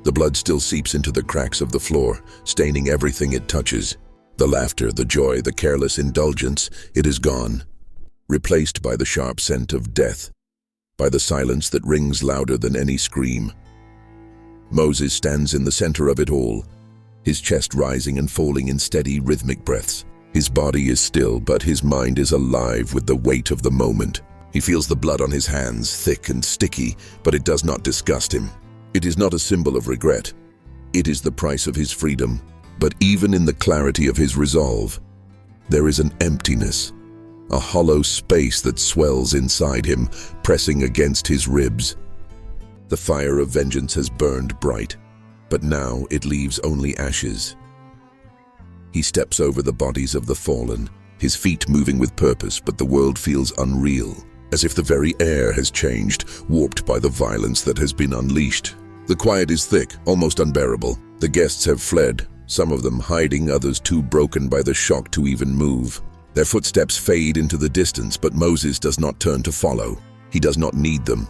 The blood still seeps into the cracks of the floor, staining everything it touches. The laughter, the joy, the careless indulgence, it is gone, replaced by the sharp scent of death, by the silence that rings louder than any scream. Moses stands in the center of it all, his chest rising and falling in steady, rhythmic breaths. His body is still, but his mind is alive with the weight of the moment. He feels the blood on his hands, thick and sticky, but it does not disgust him. It is not a symbol of regret. It is the price of his freedom. But even in the clarity of his resolve, there is an emptiness, a hollow space that swells inside him, pressing against his ribs. The fire of vengeance has burned bright, but now it leaves only ashes. He steps over the bodies of the fallen, his feet moving with purpose, but the world feels unreal, as if the very air has changed, warped by the violence that has been unleashed. The quiet is thick, almost unbearable. The guests have fled, some of them hiding, others too broken by the shock to even move. Their footsteps fade into the distance, but Moses does not turn to follow. He does not need them.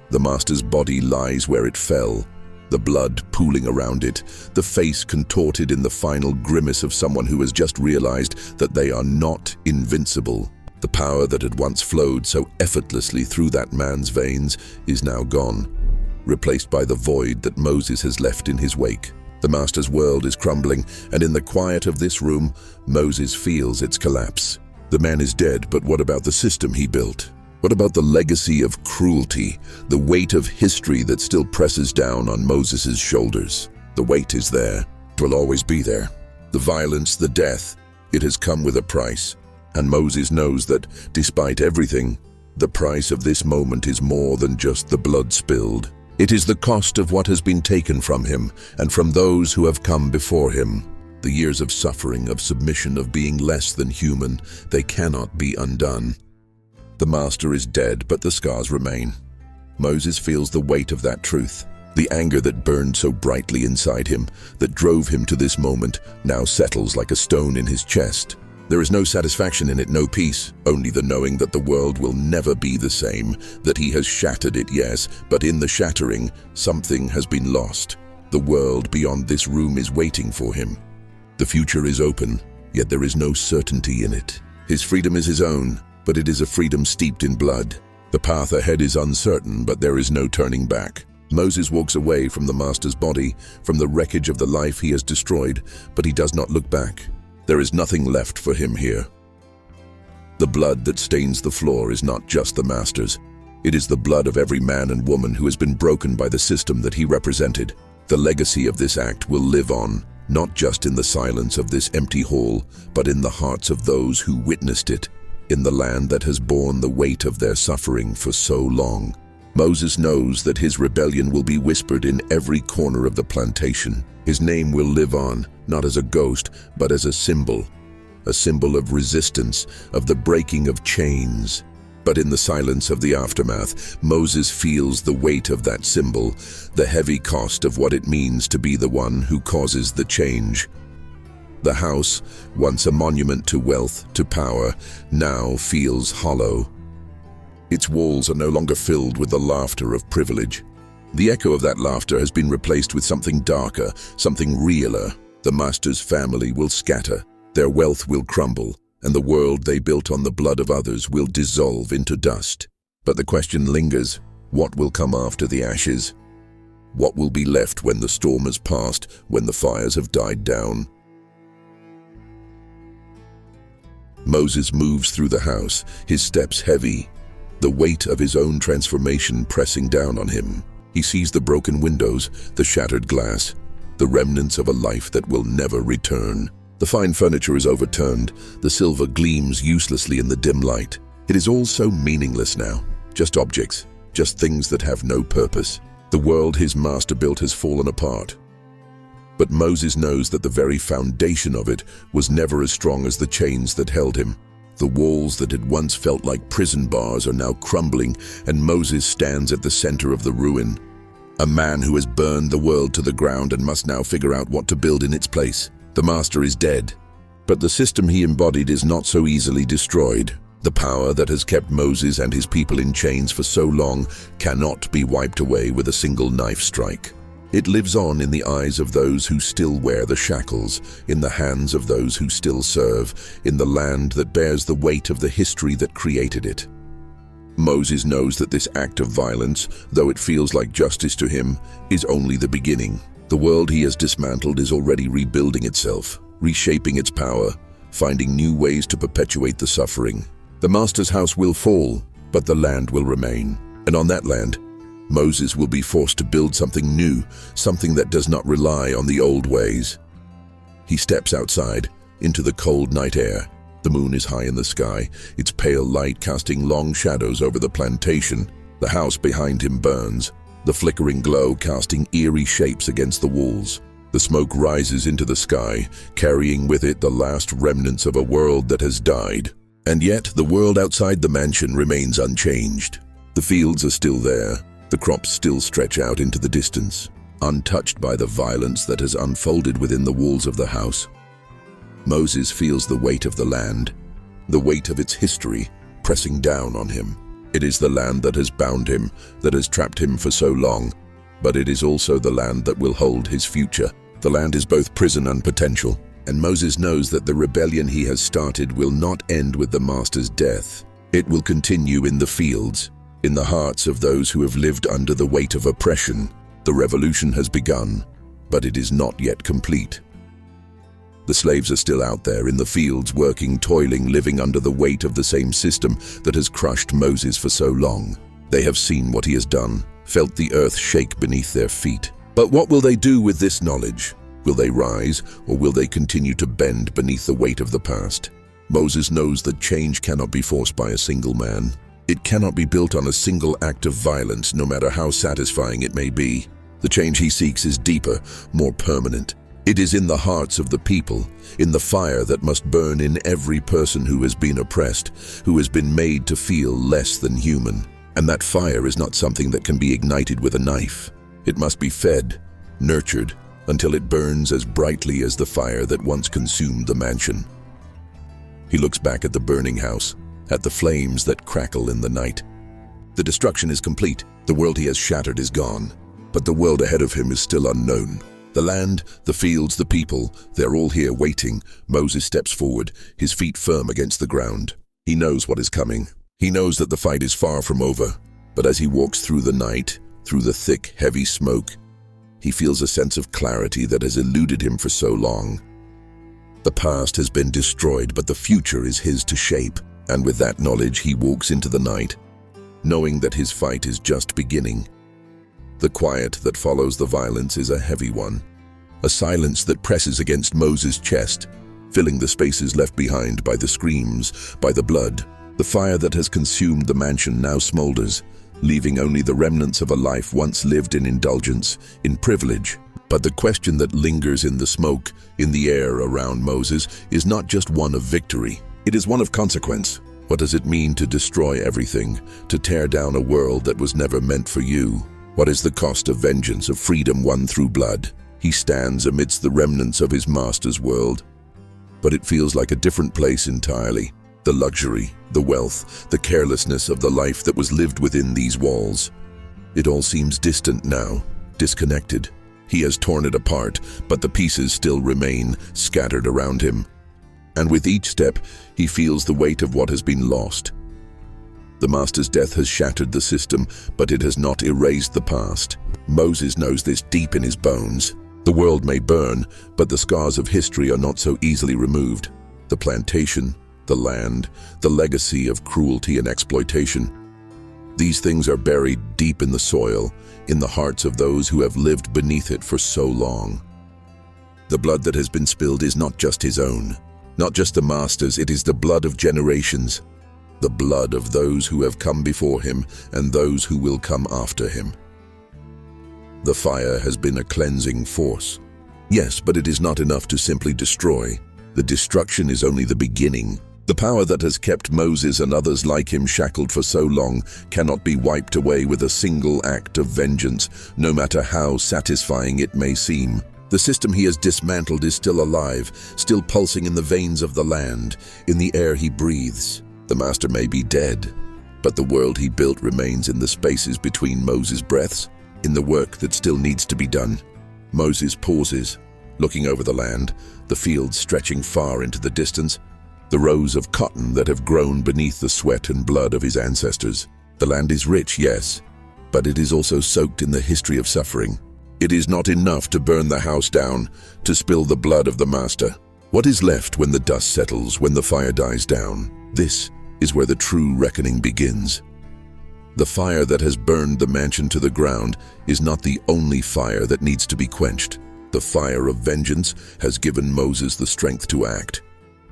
The master's body lies where it fell, the blood pooling around it, the face contorted in the final grimace of someone who has just realized that they are not invincible. The power that had once flowed so effortlessly through that man's veins is now gone, replaced by the void that Moses has left in his wake. The master's world is crumbling, and in the quiet of this room, Moses feels its collapse. The man is dead, but what about the system he built? What about the legacy of cruelty, the weight of history that still presses down on Moses's shoulders? The weight is there. It will always be there. The violence, the death, it has come with a price. And Moses knows that, despite everything, the price of this moment is more than just the blood spilled. It is the cost of what has been taken from him and from those who have come before him. The years of suffering, of submission, of being less than human, they cannot be undone. The master is dead, but the scars remain. Moses feels the weight of that truth. The anger that burned so brightly inside him, that drove him to this moment, now settles like a stone in his chest. There is no satisfaction in it, no peace, only the knowing that the world will never be the same, that he has shattered it, yes, but in the shattering, something has been lost. The world beyond this room is waiting for him. The future is open, yet there is no certainty in it. His freedom is his own, but it is a freedom steeped in blood. The path ahead is uncertain, but there is no turning back. Moses walks away from the master's body, from the wreckage of the life he has destroyed, but he does not look back. There is nothing left for him here. The blood that stains the floor is not just the master's. It is the blood of every man and woman who has been broken by the system that he represented. The legacy of this act will live on, not just in the silence of this empty hall, but in the hearts of those who witnessed it, in the land that has borne the weight of their suffering for so long. Moses knows that his rebellion will be whispered in every corner of the plantation. His name will live on, not as a ghost, but as a symbol of resistance, of the breaking of chains. But in the silence of the aftermath, Moses feels the weight of that symbol, the heavy cost of what it means to be the one who causes the change. The house, once a monument to wealth, to power, now feels hollow. Its walls are no longer filled with the laughter of privilege. The echo of that laughter has been replaced with something darker, something realer. The master's family will scatter, their wealth will crumble, and the world they built on the blood of others will dissolve into dust. But the question lingers, what will come after the ashes? What will be left when the storm has passed, when the fires have died down? Moses moves through the house, his steps heavy, the weight of his own transformation pressing down on him. He sees the broken windows, the shattered glass, the remnants of a life that will never return. The fine furniture is overturned, the silver gleams uselessly in the dim light. It is all so meaningless now, just objects, just things that have no purpose. The world his master built has fallen apart. But Moses knows that the very foundation of it was never as strong as the chains that held him. The walls that had once felt like prison bars are now crumbling, and Moses stands at the center of the ruin. A man who has burned the world to the ground and must now figure out what to build in its place. The master is dead, but the system he embodied is not so easily destroyed. The power that has kept Moses and his people in chains for so long cannot be wiped away with a single knife strike. It lives on in the eyes of those who still wear the shackles, in the hands of those who still serve, in the land that bears the weight of the history that created it. Moses knows that this act of violence, though it feels like justice to him, is only the beginning. The world he has dismantled is already rebuilding itself, reshaping its power, finding new ways to perpetuate the suffering. The master's house will fall, but the land will remain. And on that land, Moses will be forced to build something new, something that does not rely on the old ways. He steps outside, into the cold night air. The moon is high in the sky, its pale light casting long shadows over the plantation. The house behind him burns, the flickering glow casting eerie shapes against the walls. The smoke rises into the sky, carrying with it the last remnants of a world that has died. And yet, the world outside the mansion remains unchanged. The fields are still there. The crops still stretch out into the distance, untouched by the violence that has unfolded within the walls of the house. Moses feels the weight of the land, the weight of its history, pressing down on him. It is the land that has bound him, that has trapped him for so long, but it is also the land that will hold his future. The land is both prison and potential, and Moses knows that the rebellion he has started will not end with the master's death. It will continue in the fields, in the hearts of those who have lived under the weight of oppression. The revolution has begun, but it is not yet complete. The slaves are still out there in the fields, working, toiling, living under the weight of the same system that has crushed Moses for so long. They have seen what he has done, felt the earth shake beneath their feet. But what will they do with this knowledge? Will they rise, or will they continue to bend beneath the weight of the past? Moses knows that change cannot be forced by a single man. It cannot be built on a single act of violence, no matter how satisfying it may be. The change he seeks is deeper, more permanent. It is in the hearts of the people, in the fire that must burn in every person who has been oppressed, who has been made to feel less than human. And that fire is not something that can be ignited with a knife. It must be fed, nurtured, until it burns as brightly as the fire that once consumed the mansion. He looks back at the burning house, at the flames that crackle in the night. The destruction is complete. The world he has shattered is gone. But the world ahead of him is still unknown. The land, the fields, the people, they're all here waiting. Moses steps forward, his feet firm against the ground. He knows what is coming. He knows that the fight is far from over. But as he walks through the night, through the thick, heavy smoke, he feels a sense of clarity that has eluded him for so long. The past has been destroyed, but the future is his to shape. And with that knowledge, he walks into the night, knowing that his fight is just beginning. The quiet that follows the violence is a heavy one, a silence that presses against Moses' chest, filling the spaces left behind by the screams, by the blood. The fire that has consumed the mansion now smolders, leaving only the remnants of a life once lived in indulgence, in privilege. But the question that lingers in the smoke, in the air around Moses, is not just one of victory. It is one of consequence. What does it mean to destroy everything, to tear down a world that was never meant for you? What is the cost of vengeance, of freedom won through blood? He stands amidst the remnants of his master's world. But it feels like a different place entirely. The luxury, the wealth, the carelessness of the life that was lived within these walls. It all seems distant now, disconnected. He has torn it apart, but the pieces still remain, scattered around him. And with each step, he feels the weight of what has been lost. The master's death has shattered the system, but it has not erased the past. Moses knows this deep in his bones. The world may burn, but the scars of history are not so easily removed. The plantation, the land, the legacy of cruelty and exploitation. These things are buried deep in the soil, in the hearts of those who have lived beneath it for so long. The blood that has been spilled is not just his own, not just the master's, it is the blood of generations. The blood of those who have come before him and those who will come after him. The fire has been a cleansing force. Yes, but it is not enough to simply destroy. The destruction is only the beginning. The power that has kept Moses and others like him shackled for so long cannot be wiped away with a single act of vengeance, no matter how satisfying it may seem. The system he has dismantled is still alive, still pulsing in the veins of the land, in the air he breathes. The master may be dead, but the world he built remains in the spaces between Moses' breaths, in the work that still needs to be done. Moses pauses, looking over the land, the fields stretching far into the distance, the rows of cotton that have grown beneath the sweat and blood of his ancestors. The land is rich, yes, but it is also soaked in the history of suffering. It is not enough to burn the house down, to spill the blood of the master. What is left when the dust settles, when the fire dies down? This is where the true reckoning begins. The fire that has burned the mansion to the ground is not the only fire that needs to be quenched. The fire of vengeance has given Moses the strength to act,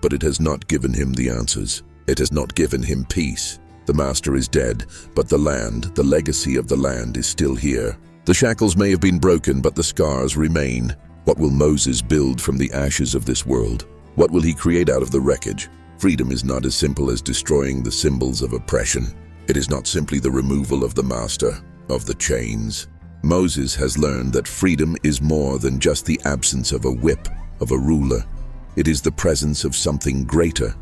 but it has not given him the answers. It has not given him peace. The master is dead, but the land, the legacy of the land is still here. The shackles may have been broken, but the scars remain. What will Moses build from the ashes of this world? What will he create out of the wreckage? Freedom is not as simple as destroying the symbols of oppression. It is not simply the removal of the master, of the chains. Moses has learned that freedom is more than just the absence of a whip, of a ruler. It is the presence of something greater.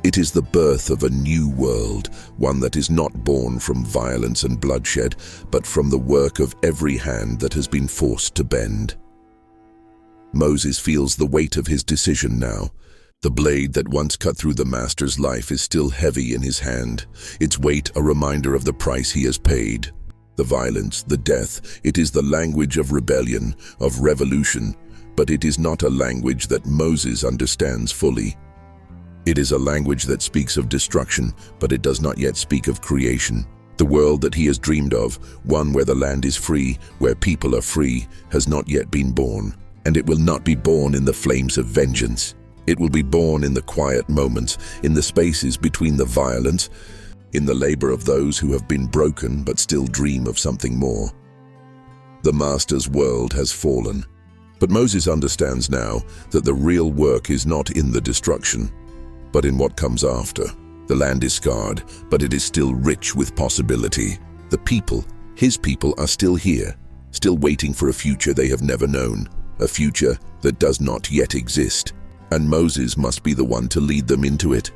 It is the birth of a new world, one that is not born from violence and bloodshed, but from the work of every hand that has been forced to bend. Moses feels the weight of his decision now. The blade that once cut through the master's life is still heavy in his hand, its weight a reminder of the price he has paid. the violence, the death. It is the language of rebellion, of revolution, but it is not a language that Moses understands fully. It is a language that speaks of destruction, but it does not yet speak of creation. The world that he has dreamed of, one where the land is free, where people are free, has not yet been born. And it will not be born in the flames of vengeance. It will be born in the quiet moments, in the spaces between the violence, in the labor of those who have been broken but still dream of something more. The Master's world has fallen. But Moses understands now that the real work is not in the destruction, but in what comes after. The land is scarred, but it is still rich with possibility. The people, his people, are still here, still waiting for a future they have never known, a future that does not yet exist. And Moses must be the one to lead them into it.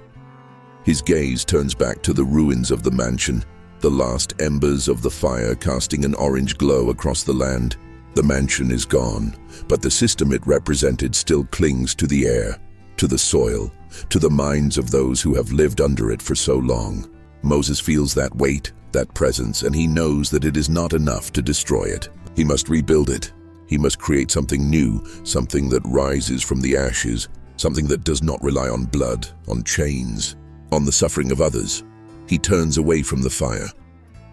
His gaze turns back to the ruins of the mansion, the last embers of the fire casting an orange glow across the land. The mansion is gone, but the system it represented still clings to the air, to the soil, to the minds of those who have lived under it for so long. Moses feels that weight, that presence, and he knows that it is not enough to destroy it. He must rebuild it. He must create something new, something that rises from the ashes, something that does not rely on blood, on chains, on the suffering of others. He turns away from the fire,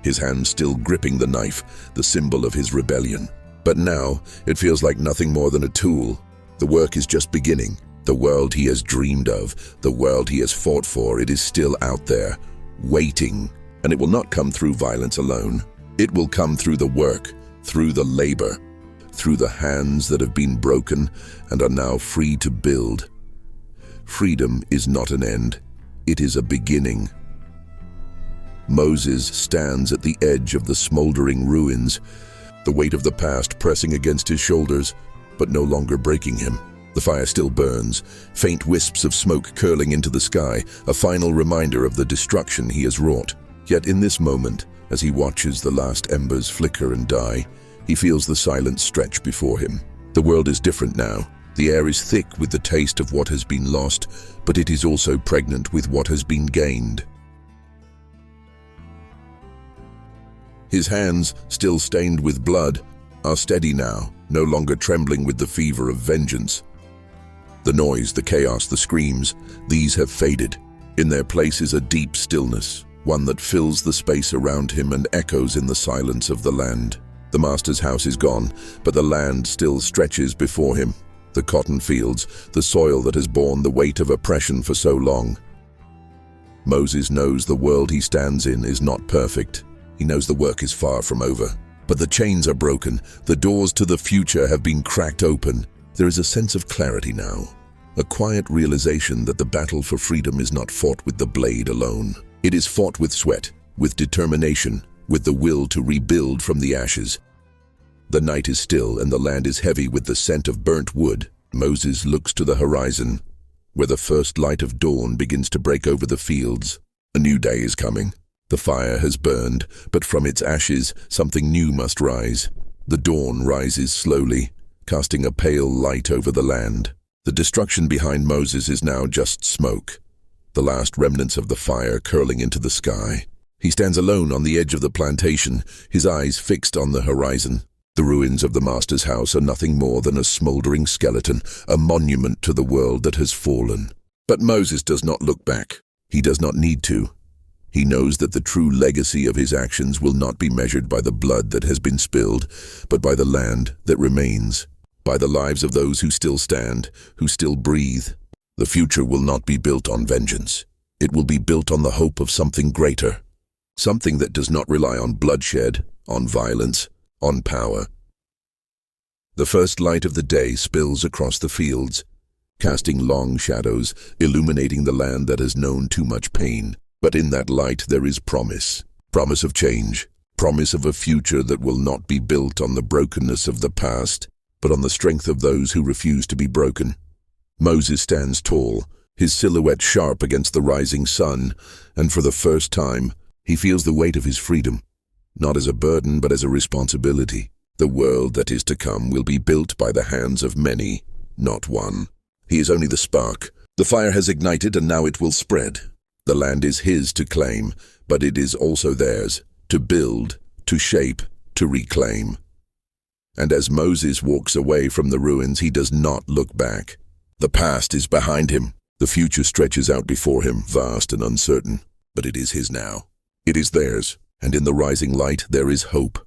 his hand still gripping the knife, the symbol of his rebellion. But now, it feels like nothing more than a tool. The work is just beginning. The world he has dreamed of, the world he has fought for, it is still out there, waiting. And it will not come through violence alone. It will come through the work, through the labor, through the hands that have been broken and are now free to build. Freedom is not an end. It is a beginning. Moses stands at the edge of the smoldering ruins, the weight of the past pressing against his shoulders, but no longer breaking him. The fire still burns, faint wisps of smoke curling into the sky, a final reminder of the destruction he has wrought. Yet in this moment, as he watches the last embers flicker and die, he feels the silence stretch before him. The world is different now. The air is thick with the taste of what has been lost, but it is also pregnant with what has been gained. His hands, still stained with blood, are steady now, no longer trembling with the fever of vengeance. The noise, the chaos, the screams, these have faded. In their place is a deep stillness, one that fills the space around him and echoes in the silence of the land. The Master's house is gone, but the land still stretches before him. The cotton fields, the soil that has borne the weight of oppression for so long. Moses knows the world he stands in is not perfect. He knows the work is far from over. But the chains are broken, the doors to the future have been cracked open. There is a sense of clarity now, a quiet realization that the battle for freedom is not fought with the blade alone. It is fought with sweat, with determination, with the will to rebuild from the ashes. The night is still and the land is heavy with the scent of burnt wood. Moses looks to the horizon, where the first light of dawn begins to break over the fields. A new day is coming. The fire has burned, but from its ashes, something new must rise. The dawn rises slowly, casting a pale light over the land. The destruction behind Moses is now just smoke, the last remnants of the fire curling into the sky. He stands alone on the edge of the plantation, his eyes fixed on the horizon. The ruins of the Master's house are nothing more than a smoldering skeleton, a monument to the world that has fallen. But Moses does not look back. He does not need to. He knows that the true legacy of his actions will not be measured by the blood that has been spilled, but by the land that remains, by the lives of those who still stand, who still breathe. The future will not be built on vengeance. It will be built on the hope of something greater, something that does not rely on bloodshed, on violence, on power. The first light of the day spills across the fields, casting long shadows, illuminating the land that has known too much pain. But in that light there is promise, promise of change, promise of a future that will not be built on the brokenness of the past, but on the strength of those who refuse to be broken. Moses stands tall, his silhouette sharp against the rising sun, and for the first time, he feels the weight of his freedom, not as a burden but as a responsibility. The world that is to come will be built by the hands of many, not one. He is only the spark. The fire has ignited and now it will spread. The land is his to claim, but it is also theirs, to build, to shape, to reclaim. And as Moses walks away from the ruins, he does not look back. The past is behind him. The future stretches out before him, vast and uncertain, but it is his now. It is theirs, and in the rising light there is hope.